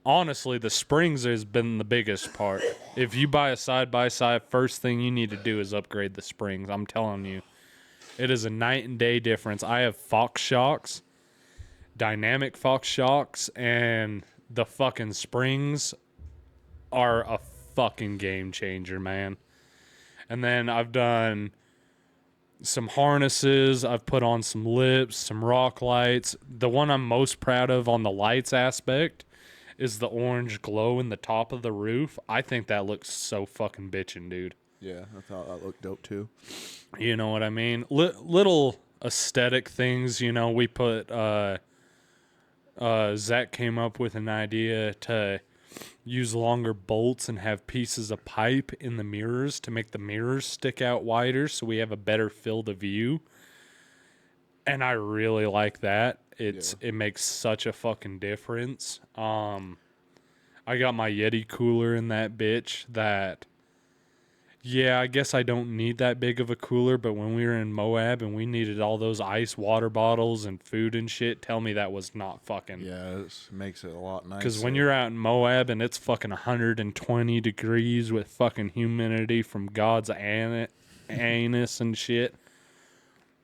Honestly, the springs has been the biggest part. If you buy a side-by-side, first thing you need to do is upgrade the springs. I'm telling you. It is a night and day difference. I have Fox shocks, dynamic Fox shocks, and the fucking springs are a fucking game changer, man. And then I've done some harnesses. I've put on some lips, some rock lights. The one I'm most proud of on the lights aspect is the orange glow in the top of the roof. I think that looks so fucking bitchin', dude. Yeah, I thought that looked dope too. You know what I mean? Little aesthetic things, you know, we put, Zach came up with an idea to use longer bolts and have pieces of pipe in the mirrors to make the mirrors stick out wider so we have a better field of view. And I really like that. It makes such a fucking difference. I got my Yeti cooler in that bitch that, yeah, I guess I don't need that big of a cooler, but when we were in Moab and we needed all those ice water bottles and food and shit, tell me that was not fucking... Yeah, it makes it a lot nicer. Because when you're out in Moab and it's fucking 120 degrees with fucking humidity from God's anus and shit...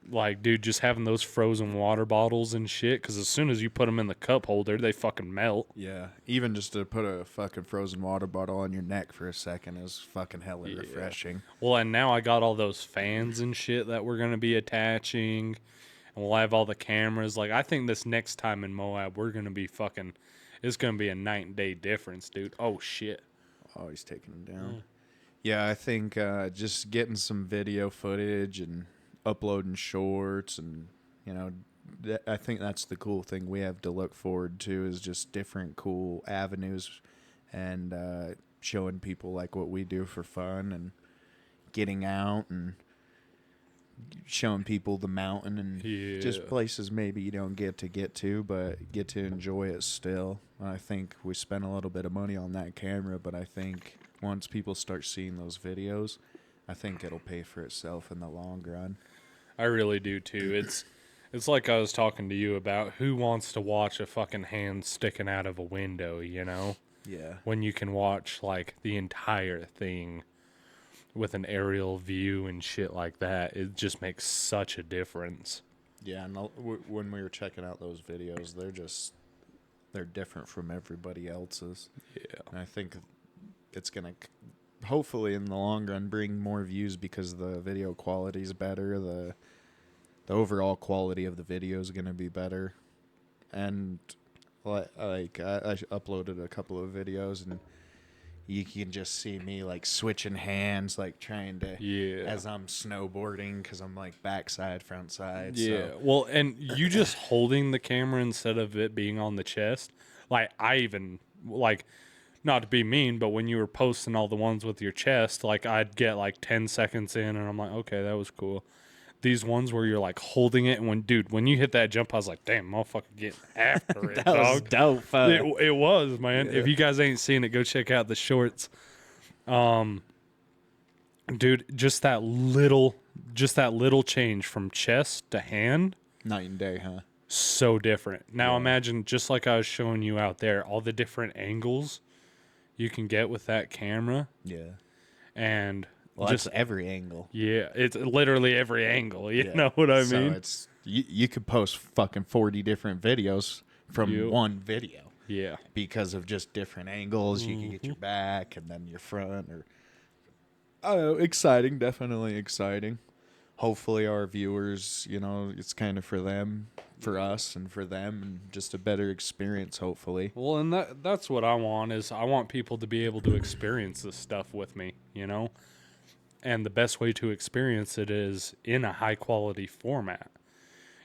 Like, dude, just having those frozen water bottles and shit, because as soon as you put them in the cup holder, they fucking melt. Yeah, even just to put a fucking frozen water bottle on your neck for a second is fucking hella refreshing. Well, and now I got all those fans and shit that we're going to be attaching, and we'll have all the cameras. Like, I think this next time in Moab, we're going to be fucking, it's going to be a night and day difference, dude. Oh, shit. Oh, he's taking them down. Yeah, I think just getting some video footage and uploading shorts and, you know, I think that's the cool thing we have to look forward to is just different cool avenues and showing people like what we do for fun and getting out and showing people the mountain and Yeah. just places maybe you don't get to, but get to enjoy it still. I think we spent a little bit of money on that camera, but I think once people start seeing those videos, I think it'll pay for itself in the long run. I really do too. It's like I was talking to you about, who wants to watch a fucking hand sticking out of a window, you know? Yeah. When you can watch like the entire thing with an aerial view and shit like that. It just makes such a difference. Yeah, and when we were checking out those videos, they're different from everybody else's. Yeah. And I think it's going to hopefully in the long run bring more views because the video quality is better, the overall quality of the video is going to be better. And like I uploaded a couple of videos and you can just see me like switching hands, like trying to, as I'm snowboarding, because I'm like backside, front side. Yeah. So. Well, and you just holding the camera instead of it being on the chest. Like, I even, like, not to be mean, but when you were posting all the ones with your chest, like, I'd get like 10 seconds in and I'm like, okay, that was cool. These ones where you're like holding it, and when you hit that jump, I was like, damn, motherfucker, getting after it, That dog. was dope, It was, man. Yeah. If you guys ain't seen it, go check out the shorts. Dude, just that little change from chest to hand, Night and day, huh? so different. Now Yeah. imagine, just like I was showing you out there, all the different angles you can get with that camera, Yeah. and Well, just that's every angle. yeah, it's literally every angle. You Yeah. know what I So mean? it's you could post fucking 40 different videos from Yep. one video Yeah. because of just different angles. You can get your back and then your front, or exciting, definitely exciting. Hopefully our viewers, it's kind of for them, for us, and for them, and just a better experience, hopefully. Well, and that's what I want, is I want people to be able to experience this stuff with me, you know? And the best way to experience it is in a high quality format.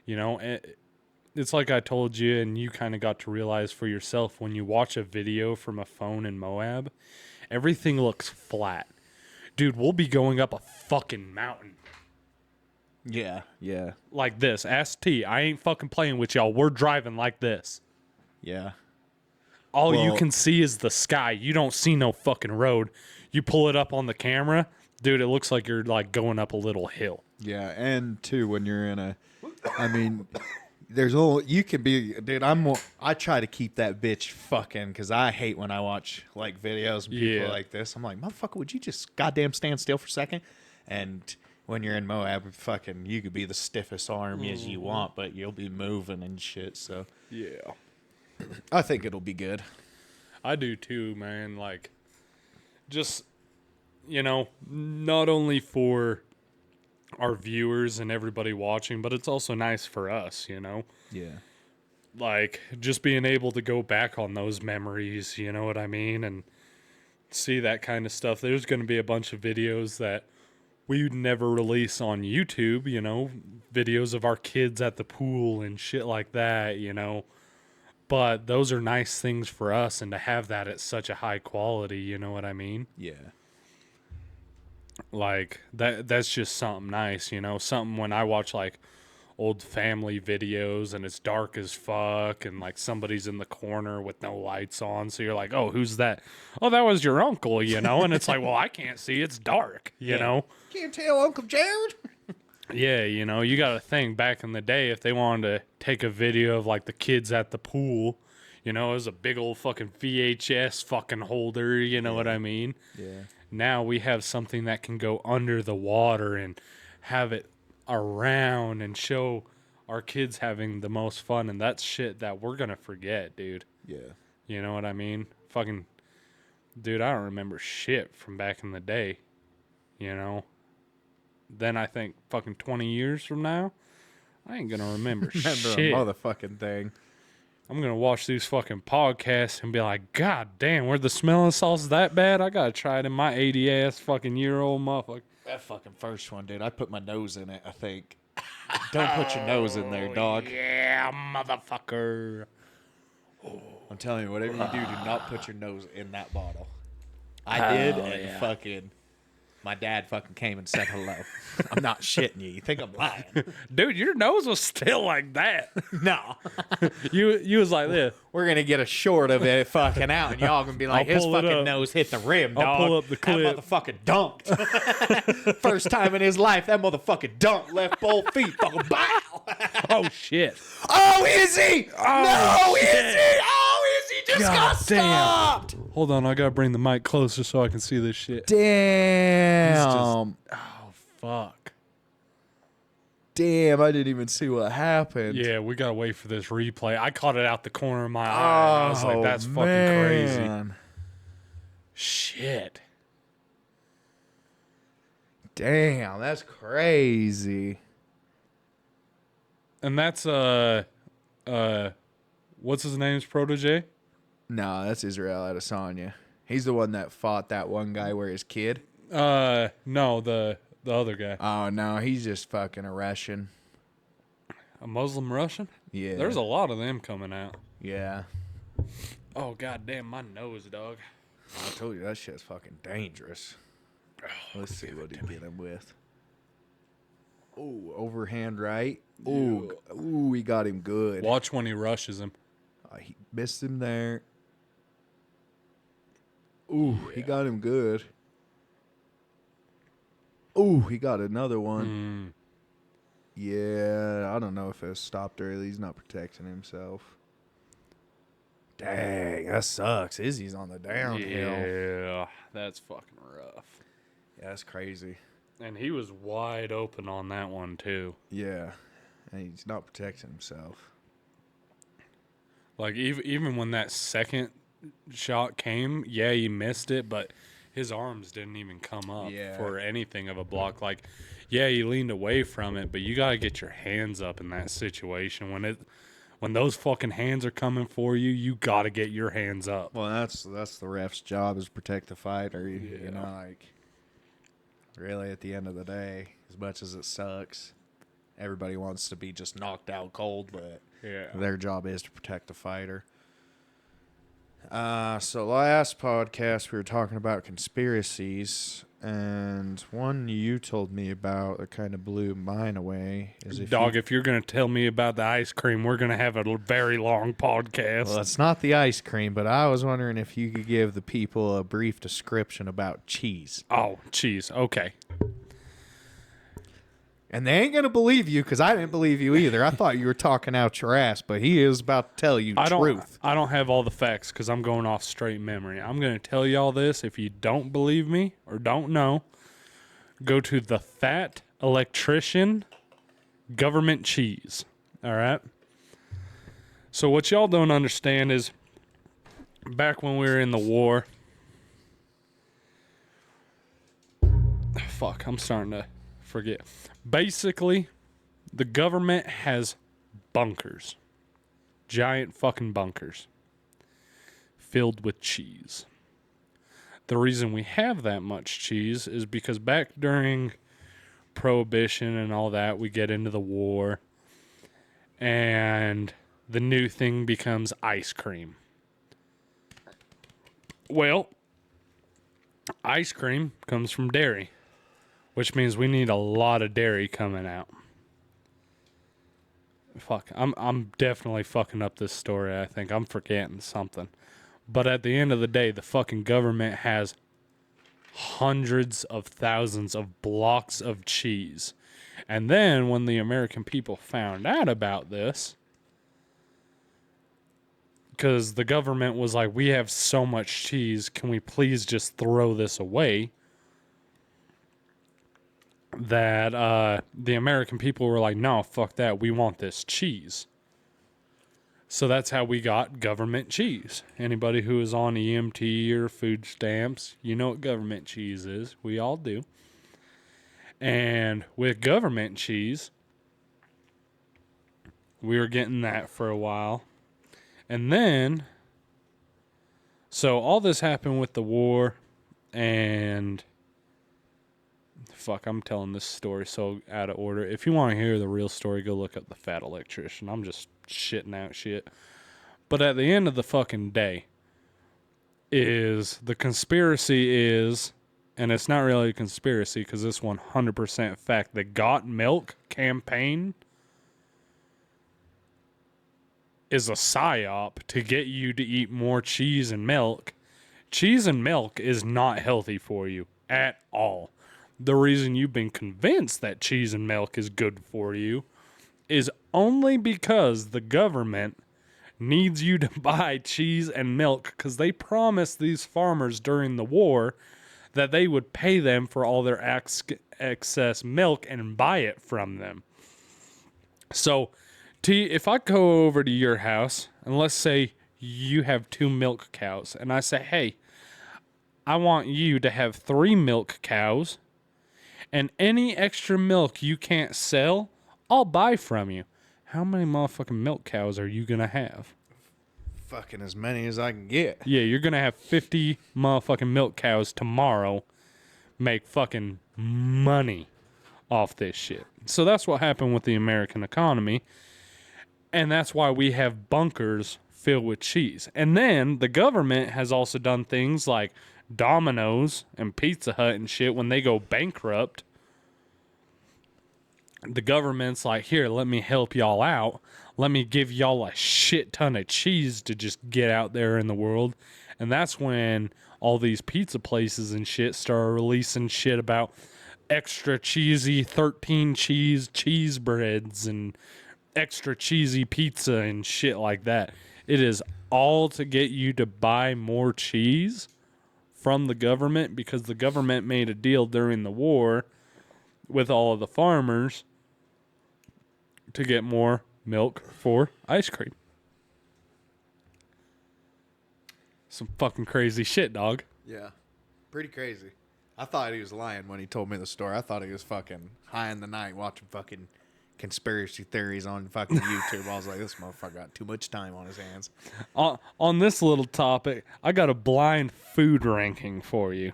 You know, it's like I told you, and you kind of got to realize for yourself, when you watch a video from a phone in Moab, everything looks flat. Dude, we'll be going up a fucking mountain Yeah, yeah, like this. Ask T. I ain't fucking playing with y'all. We're driving like this. yeah. All you Well- can see is the sky. You don't see no fucking road. You pull it up on the camera, dude, it looks like you're like going up a little hill. Yeah, and too, when you're you can be, dude, I try to keep that bitch fucking, because I hate when I watch like videos of people Yeah. like this. I'm like, motherfucker, would you just goddamn stand still for a second? And when you're in Moab, fucking, you could be the stiffest arm as you want, but you'll be moving and shit. So Yeah. I think it'll be good. I do too, man. Like, just, not only for our viewers and everybody watching, but it's also nice for us, Yeah. Like, just being able to go back on those memories, you know what I mean? And see that kind of stuff. There's going to be a bunch of videos that we would never release on YouTube, videos of our kids at the pool and shit like that, But those are nice things for us, and to have that at such a high quality, you know what I mean? Yeah. Like, that's just something nice, Something when I watch, like, old family videos and it's dark as fuck and, like, somebody's in the corner with no lights on, so you're like, oh, who's that? Oh, that was your uncle, And it's like, well, I can't see. It's dark, you know? Can't tell Uncle Jared. Yeah, you got to think, back in the day, if they wanted to take a video of, like, the kids at the pool, it was a big old fucking VHS fucking holder, you know what I mean? Yeah. Now we have something that can go under the water and have it around and show our kids having the most fun, and that's shit that we're going to forget, dude. Yeah. You know what I mean? Fucking, dude, I don't remember shit from back in the day, Then I think fucking 20 years from now, I ain't gonna remember Remember shit. a motherfucking thing. I'm gonna watch these fucking podcasts and be like, God damn, were the smelling salts that bad? I gotta try it in my 80-ass fucking year-old motherfucker. That fucking first one, dude. I put my nose in it, I think. Don't put your nose in there, dog. Yeah, motherfucker. I'm telling you, whatever you do not put your nose in that bottle. I did, and fucking... My dad fucking came and said hello. I'm not shitting you. You think I'm lying? Dude, your nose was still like that. No. You was like this. We're going to get a short of it fucking out, and y'all going to be like, I'll his pull it fucking up. nose hit the rim, dog. I'll pull up the clip. That motherfucker dunked. First time in his life, that motherfucker dunked left both feet. Fucking bow. Oh, shit. Oh, is he? Oh, no, shit. is he? Oh, is he? Just God got damn. stopped. Hold on, I gotta bring the mic closer so I can see this shit. Damn. Oh, fuck. Damn, I didn't even see what happened. Yeah, we gotta wait for this replay. I caught it out the corner of my eye. And I was like, that's fucking crazy. Shit. Damn, that's crazy. And that's, what's his name's protege? No, that's Israel Adesanya. He's the one that fought that one guy where his kid. No, the other guy. Oh, no, he's just fucking a Russian. A Muslim Russian? Yeah. There's a lot of them coming out. Yeah. Oh, goddamn, my nose, dog. I told you, that shit's fucking dangerous. Let's see what he get him with. Ooh, overhand right. Ooh, ooh, he got him good. Watch when he rushes him. He missed him there. Ooh, he got him good. Ooh, he got another one. Yeah, I don't know if it stopped early. He's not protecting himself. Dang, that sucks. Izzy's on the downhill. Yeah, that's fucking rough. Yeah, that's crazy. And he was wide open on that one, too. Yeah, and he's not protecting himself. Like, even when that second shot came, yeah, he missed it, but his arms didn't even come up for anything of a block. Like, yeah, he leaned away from it, but you got to get your hands up in that situation. When those fucking hands are coming for you, you got to get your hands up. Well, that's the ref's job, is protect the fighter. You know, like, really, at the end of the day, as much as it sucks, everybody wants to be just knocked out cold, but their job is to protect the fighter. So last podcast we were talking about conspiracies, and one you told me about that kind of blew mine away is if you're gonna tell me about the ice cream, we're gonna have a very long podcast. Well, it's not the ice cream, but I was wondering if you could give the people a brief description about cheese. Oh, cheese. Okay. And they ain't going to believe you, because I didn't believe you either. I thought you were talking out your ass, but he is about to tell you truth. I don't have all the facts because I'm going off straight memory. I'm going to tell you all this. If you don't believe me or don't know, go to the Fat Electrician Government Cheese. All right? So what y'all don't understand is back when we were in the war... Fuck, I'm starting to forget. Basically, the government has bunkers. Giant fucking bunkers. Filled with cheese. The reason we have that much cheese is because back during Prohibition and all that, we get into the war. And the new thing becomes ice cream. Well, ice cream comes from dairy. Which means we need a lot of dairy coming out. Fuck, I'm definitely fucking up this story, I think. I'm forgetting something. But at the end of the day, the fucking government has hundreds of thousands of blocks of cheese. And then when the American people found out about this, because the government was like, we have so much cheese, can we please just throw this away? That the American people were like, no, fuck that. We want this cheese. So that's how we got government cheese. Anybody who is on EMT or food stamps, you know what government cheese is. We all do. And with government cheese, we were getting that for a while. And then, so all this happened with the war and... Fuck, I'm telling this story so out of order. If you want to hear the real story, go look up the Fat Electrician. I'm just shitting out shit. But at the end of the fucking day, is the conspiracy is, and it's not really a conspiracy because it's 100% fact. The Got Milk campaign is a psyop to get you to eat more cheese and milk. Cheese and milk is not healthy for you at all. The reason you've been convinced that cheese and milk is good for you is only because the government needs you to buy cheese and milk because they promised these farmers during the war that they would pay them for all their excess milk and buy it from them. So, if I go over to your house and let's say you have 2 milk cows, and I say, hey, I want you to have 3 milk cows, and any extra milk you can't sell, I'll buy from you. How many motherfucking milk cows are you going to have? Fucking as many as I can get. Yeah, you're going to have 50 motherfucking milk cows tomorrow, make fucking money off this shit. So that's what happened with the American economy. And that's why we have bunkers filled with cheese. And then the government has also done things like Domino's and Pizza Hut and shit. When they go bankrupt, the government's like, here, let me help y'all out. Let me give y'all a shit ton of cheese to just get out there in the world. And that's when all these pizza places and shit start releasing shit about extra cheesy 13 cheese breads and extra cheesy pizza and shit like that. It is all to get you to buy more cheese from the government because the government made a deal during the war with all of the farmers to get more milk for ice cream. Some fucking crazy shit, dog. Yeah. Pretty crazy. I thought he was lying when he told me the story. I thought he was fucking high in the night watching fucking conspiracy theories on fucking YouTube. I was like, this motherfucker got too much time on his hands. On this little topic, I got a blind food ranking for you.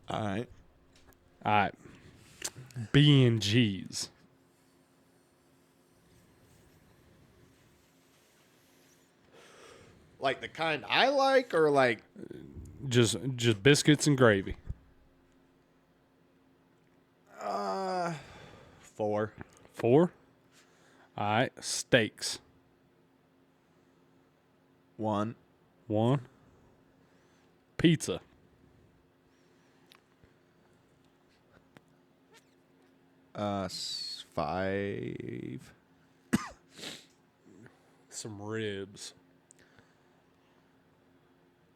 All right. All right. B&G's. Like the kind I like, or like Just biscuits and gravy. 4. 4. All right. Steaks. 1. 1. Pizza. 5. Some ribs.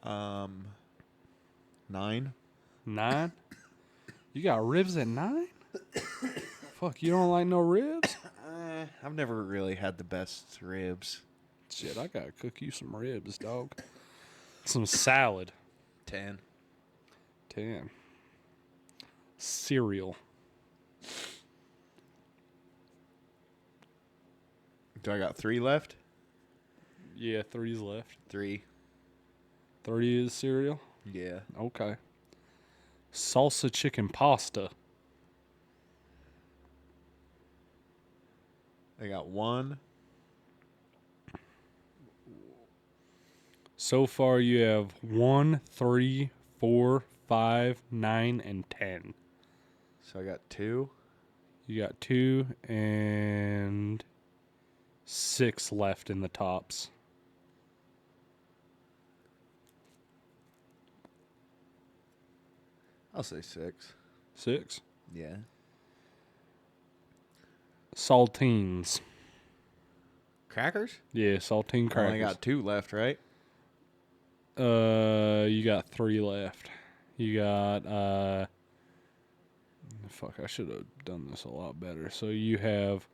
9. 9. You got ribs at 9? Fuck, you don't like no ribs? I've never really had the best ribs. Shit, I gotta cook you some ribs, dog. Some salad. 10. 10. Cereal. Do I got 3 left? Yeah, 3's left. 3. 3 is cereal? Yeah. Okay. Salsa chicken pasta. I got 1. So far, you have 1, 3, 4, 5, 9, and 10. So I got 2. You got 2 and 6 left in the tops. I'll say 6. 6. Yeah. Saltines. Crackers? Yeah, saltine I crackers. only got 2 left, right? You got 3 left. You got, fuck, I should have done this a lot better. So you have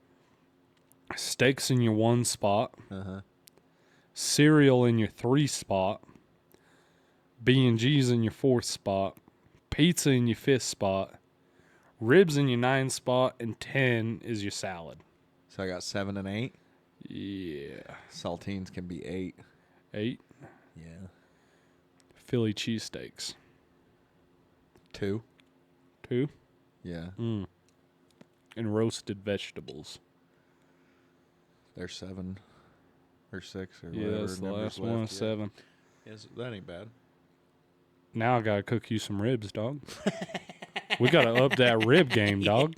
steaks in your 1 spot, cereal in your 3 spot, B&G's in your 4th spot, pizza in your 5th spot, ribs in your 9 spot, and 10 is your salad. So I got 7 and 8. Yeah. Saltines can be 8. 8. Yeah. Philly cheesesteaks. 2. 2. Yeah. And roasted vegetables. They're 7 or 6 or Yeah, whatever. that's the numbers last left. one. Yeah. 7. Yes, that ain't bad. Now I gotta cook you some ribs, dog. We gotta up that rib game, dog.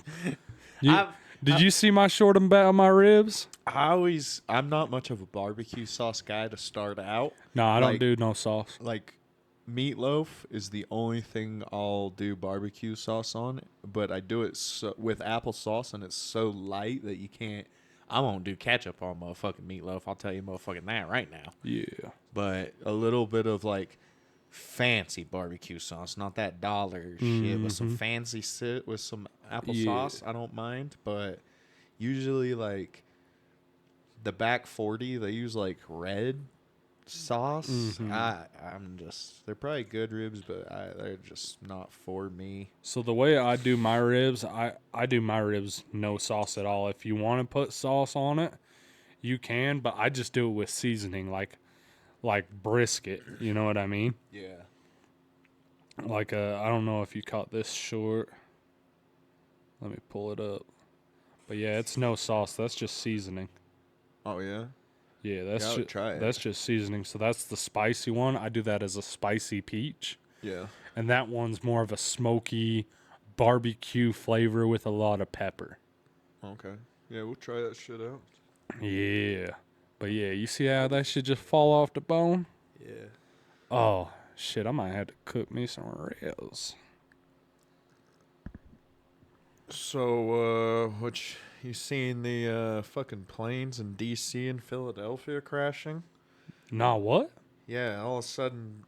Did you see my short about my ribs? I'm not much of a barbecue sauce guy to start out. No, I don't Like- do no sauce. Like meatloaf is the only thing I'll do barbecue sauce on, but I do it with applesauce, and it's so light that you can't. I won't do ketchup on motherfucking meatloaf. I'll tell you motherfucking that right now. Yeah. But a little bit of like fancy barbecue sauce, not that dollar shit, with some fancy with some applesauce. I don't mind, but usually like the back 40, they use like red sauce. They're probably good ribs, but they're just not for me. So the way I do my ribs, I do my ribs no sauce at all. If you want to put sauce on it, you can, but I just do it with seasoning, like brisket. You know what I mean? Yeah. Like I don't know if you caught this short. Let me pull it up. But yeah, it's no sauce. That's just seasoning. Oh yeah. Yeah, that's Gotta try it. that's just seasoning. So that's the spicy one. I do that as a spicy peach. Yeah. And that one's more of a smoky barbecue flavor with a lot of pepper. Okay. Yeah, we'll try that shit out. Yeah. But yeah, you see how that shit just fall off the bone? Yeah. Oh, shit, I might have to cook me some ribs. So, you seen the fucking planes in D.C. and Philadelphia crashing? Nah, what? Yeah, all of a sudden,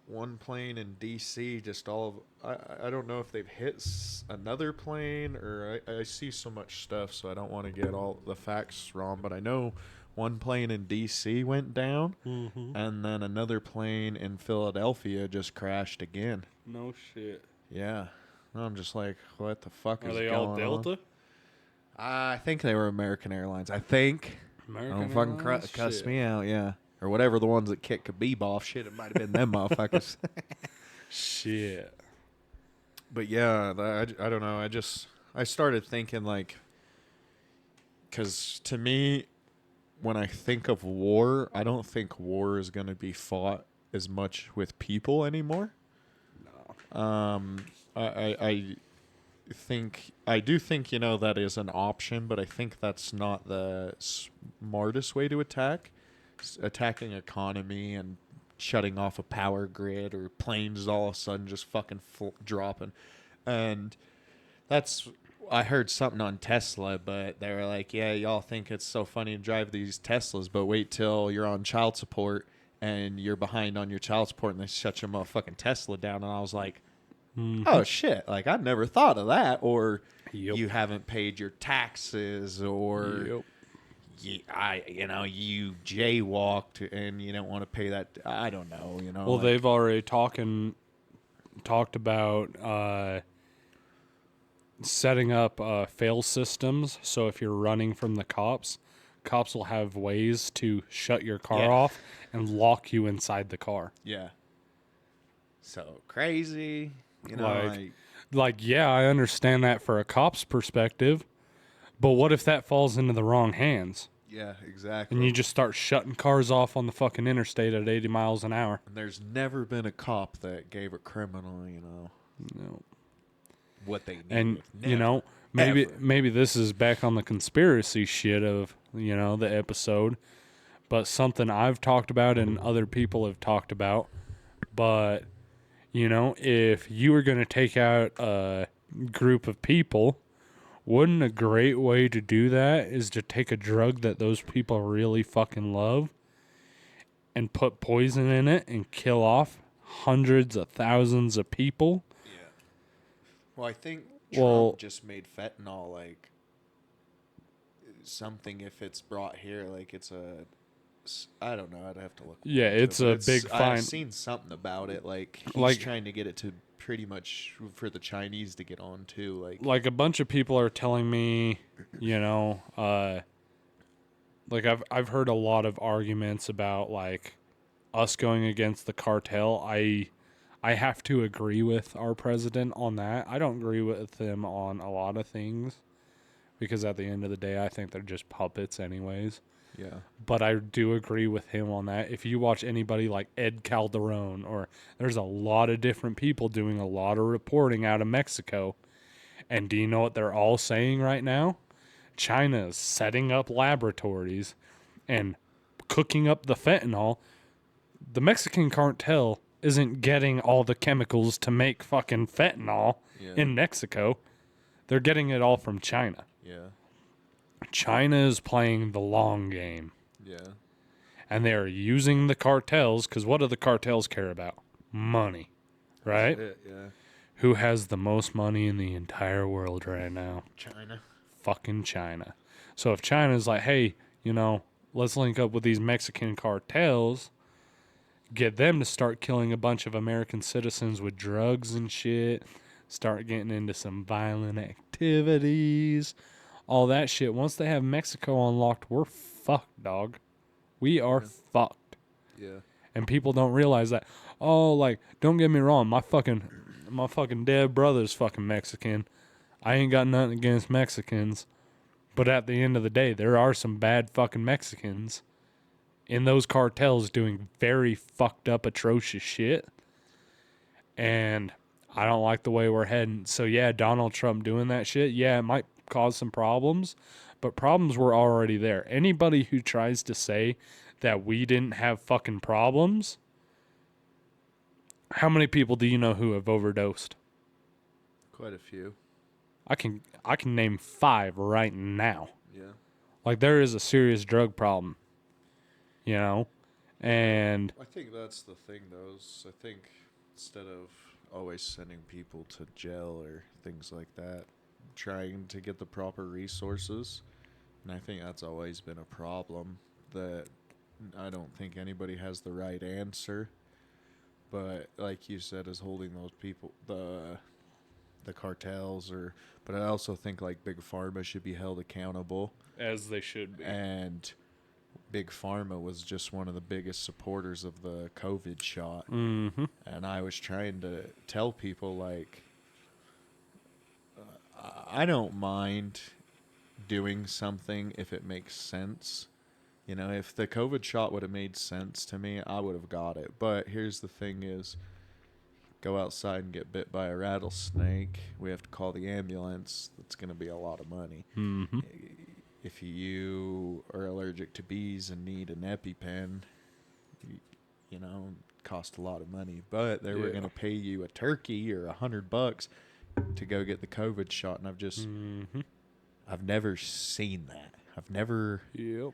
one plane in D.C. just I don't know if they've hit another plane, or I see so much stuff, so I don't want to get all the facts wrong, but I know one plane in D.C. went down, and then another plane in Philadelphia just crashed again. No shit. Yeah. I'm just like, what the fuck Are is they going all on? Delta? I think they were American Airlines. I think. American Don't fucking Airlines? cuss Shit. me out, yeah. Or whatever the ones that kick Khabib off. Shit, it might have been them motherfuckers. Shit. But yeah, I don't know. I started thinking like, because to me, when I think of war, I don't think war is going to be fought as much with people anymore. No. I do think, that is an option, but I think that's not the smartest way to attack. Attacking economy and shutting off a power grid, or planes all of a sudden just fucking dropping. And I heard something on Tesla, but they were like, yeah, y'all think it's so funny to drive these Teslas, but wait till you're on child support and you're behind on your child support and they shut your motherfucking Tesla down. And I was like, oh shit, like I'd never thought of that. Or you haven't paid your taxes, or you jaywalked and you don't want to pay that. I don't know, Well, they've already talked about setting up fail systems. So if you're running from the cops will have ways to shut your car off and lock you inside the car. Yeah. So crazy. Yeah, I understand that for a cop's perspective, but what if that falls into the wrong hands? Yeah, exactly. And you just start shutting cars off on the fucking interstate at 80 miles an hour. And there's never been a cop that gave a criminal, No. what they need. And, Never, maybe this is back on the conspiracy shit of, the episode, but something I've talked about and other people have talked about, but if you were going to take out a group of people, wouldn't a great way to do that is to take a drug that those people really fucking love and put poison in it and kill off hundreds of thousands of people? Yeah. Well, I think Trump just made fentanyl like something, if it's brought here, like it's I don't know. I'd have to look. Yeah, it's a big fine. I've seen something about it. Like he's trying to get it to pretty much for the Chinese to get on too. Like a bunch of people are telling me, I've heard a lot of arguments about like us going against the cartel. I have to agree with our president on that. I don't agree with him on a lot of things because at the end of the day, I think they're just puppets anyways. Yeah. But I do agree with him on that. If you watch anybody like Ed Calderon, or there's a lot of different people doing a lot of reporting out of Mexico. And do you know what they're all saying right now? China is setting up laboratories and cooking up the fentanyl. The Mexican cartel isn't getting all the chemicals to make fucking fentanyl in Mexico. They're getting it all from China. Yeah. China is playing the long game. Yeah. And they're using the cartels, because what do the cartels care about? Money. Right? That's it, yeah. Who has the most money in the entire world right now? China. Fucking China. So if China's like, hey, let's link up with these Mexican cartels, get them to start killing a bunch of American citizens with drugs and shit, start getting into some violent activities, all that shit. Once they have Mexico unlocked, we're fucked, dog. We are fucked. Yeah. And people don't realize that. Oh, like, don't get me wrong, my fucking dead brother's fucking Mexican. I ain't got nothing against Mexicans. But at the end of the day, there are some bad fucking Mexicans in those cartels doing very fucked up, atrocious shit. And I don't like the way we're heading. So yeah, Donald Trump doing that shit, yeah, it might cause some problems. But problems were already there. Anybody who tries to say that we didn't have fucking problems, how many people do you know who have overdosed? Quite a few. I can name 5 right now. Yeah. Like, there is a serious drug problem, and I think that's the thing, though. I think instead of always sending people to jail or things like that, trying to get the proper resources, and I think that's always been a problem, that I don't think anybody has the right answer. But like you said, is holding those people, the cartels, but I also think like Big Pharma should be held accountable, as they should be. and Big Pharma was just one of the biggest supporters of the COVID shot. Mm-hmm. And I was trying to tell people, like, I don't mind doing something if it makes sense. If the COVID shot would have made sense to me, I would have got it. But here's the thing is, go outside and get bit by a rattlesnake, we have to call the ambulance. That's going to be a lot of money. Mm-hmm. If you are allergic to bees and need an EpiPen, cost a lot of money. But they were going to pay you a turkey or $100 to go get the COVID shot. And I've never seen that. I've never... Yep.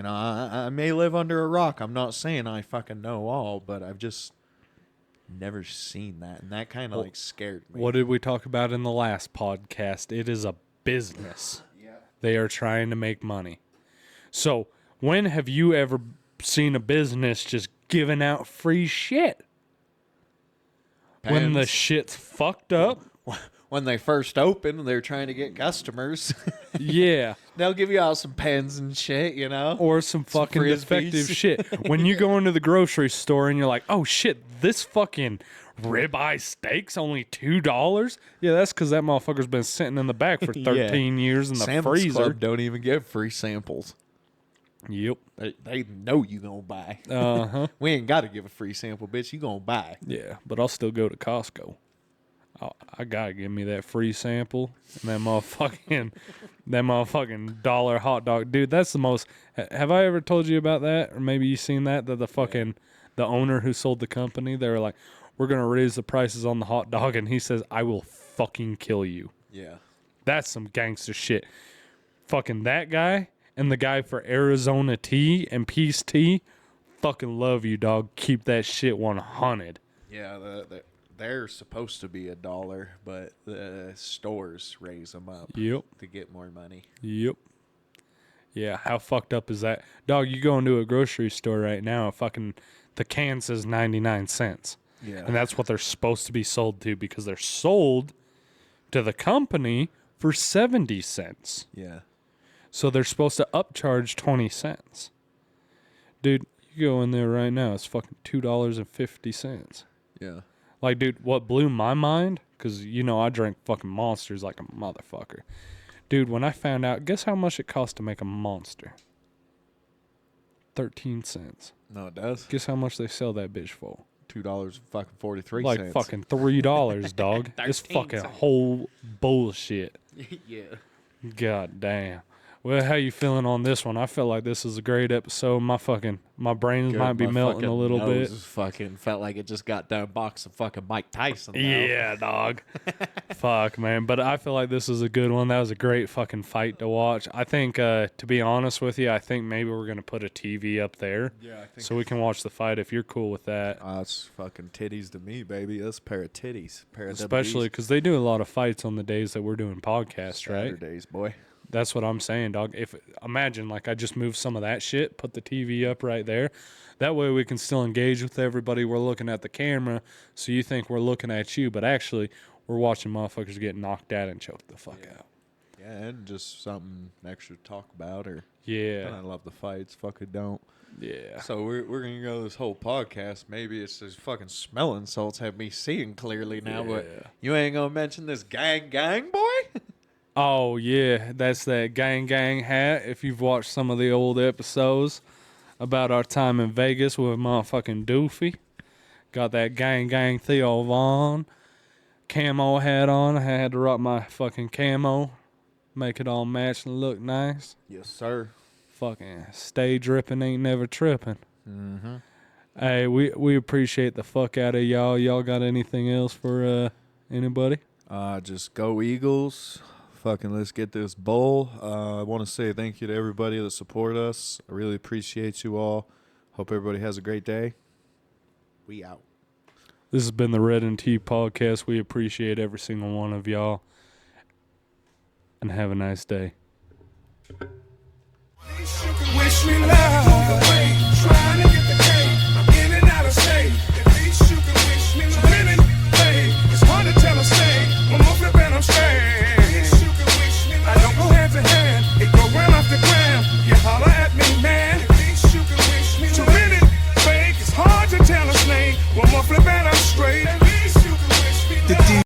I may live under a rock. I'm not saying I fucking know all, but I've just never seen that. And that kind of scared me. What did we talk about in the last podcast? It is a business. Yeah. They are trying to make money. So when have you ever seen a business just giving out free shit? Pens. When the shit's fucked up? When they first open, they're trying to get customers. Yeah. They'll give you out some pens and shit, Or some fucking frisbees. defective shit. When you go into the grocery store and you're like, oh shit, this fucking ribeye steak's only $2? Yeah, that's because that motherfucker's been sitting in the back for 13 years in the Sam's freezer. Club don't even give free samples. Yep. They know you gonna buy. Uh-huh. We ain't got to give a free sample, bitch. You gonna buy. Yeah, but I'll still go to Costco. I gotta give me that free sample and that motherfucking dollar hot dog, dude. That's the most. Have I ever told you about that, or maybe you seen that the owner who sold the company, they were like, we're gonna raise the prices on the hot dog, and he says, I will fucking kill you. Yeah, that's some gangster shit. Fucking that guy and the guy for Arizona Tea and Peace Tea, fucking love you, dog. Keep that shit 100. Yeah, they're supposed to be $1, but the stores raise them up. Yep. To get more money. Yep. Yeah, how fucked up is that? Dog, you go into a grocery store right now, the can says 99 cents. Yeah. And that's what they're supposed to be sold to, because they're sold to the company for 70 cents. Yeah. So they're supposed to upcharge 20 cents. Dude, you go in there right now, it's fucking $2.50. Yeah. Like, dude, what blew my mind, because, I drink fucking Monsters like a motherfucker. Dude, when I found out, guess how much it cost to make a Monster? 13 cents. No, it does. Guess how much they sell that bitch for? $2.43. Like fucking $3, dog. It's 13 fucking cents. whole bullshit. Yeah. God damn. Well, how you feeling on this one? I feel like this is a great episode. My brains Good, might be my melting a fucking little bit. nose fucking felt like it just got done boxing fucking Mike Tyson. Though. Yeah, dog. Fuck, man. But I feel like this is a good one. That was a great fucking fight to watch. I think, to be honest with you, I think maybe we're going to put a TV up there Yeah, I think so we can watch the fight if you're cool with that. it's fucking titties to me, baby. That's a pair of titties. Pair of Especially because they do a lot of fights on the days that we're doing podcasts, right? Saturdays, boy. That's what I'm saying, dog. Imagine like I just moved some of that shit, put the TV up right there. That way we can still engage with everybody. We're looking at the camera, so you think we're looking at you, but actually we're watching motherfuckers get knocked out and choked the fuck out. Yeah, and just something extra to talk about. Or Yeah, I love the fights. Fuck it, don't. yeah. So we're gonna go this whole podcast. Maybe it's these fucking smelling salts have me seeing clearly now, but Yeah. you ain't gonna mention this gang, boy. Oh yeah, that's that gang hat. If you've watched some of the old episodes about our time in Vegas with motherfucking Doofy, got that gang Theo Vaughn camo hat on. I had to rock my fucking camo, make it all match and look nice. Yes, sir. Fucking stay dripping, ain't never tripping. Mm-hmm. Hey, we appreciate the fuck out of y'all. Y'all got anything else for anybody? Just go Eagles. Fucking let's get this bowl. I want to say thank you to everybody that support us. I really appreciate you all. Hope everybody has a great day. We out. This has been the RednT podcast. We appreciate every single one of y'all. And have a nice day. Wish me luck.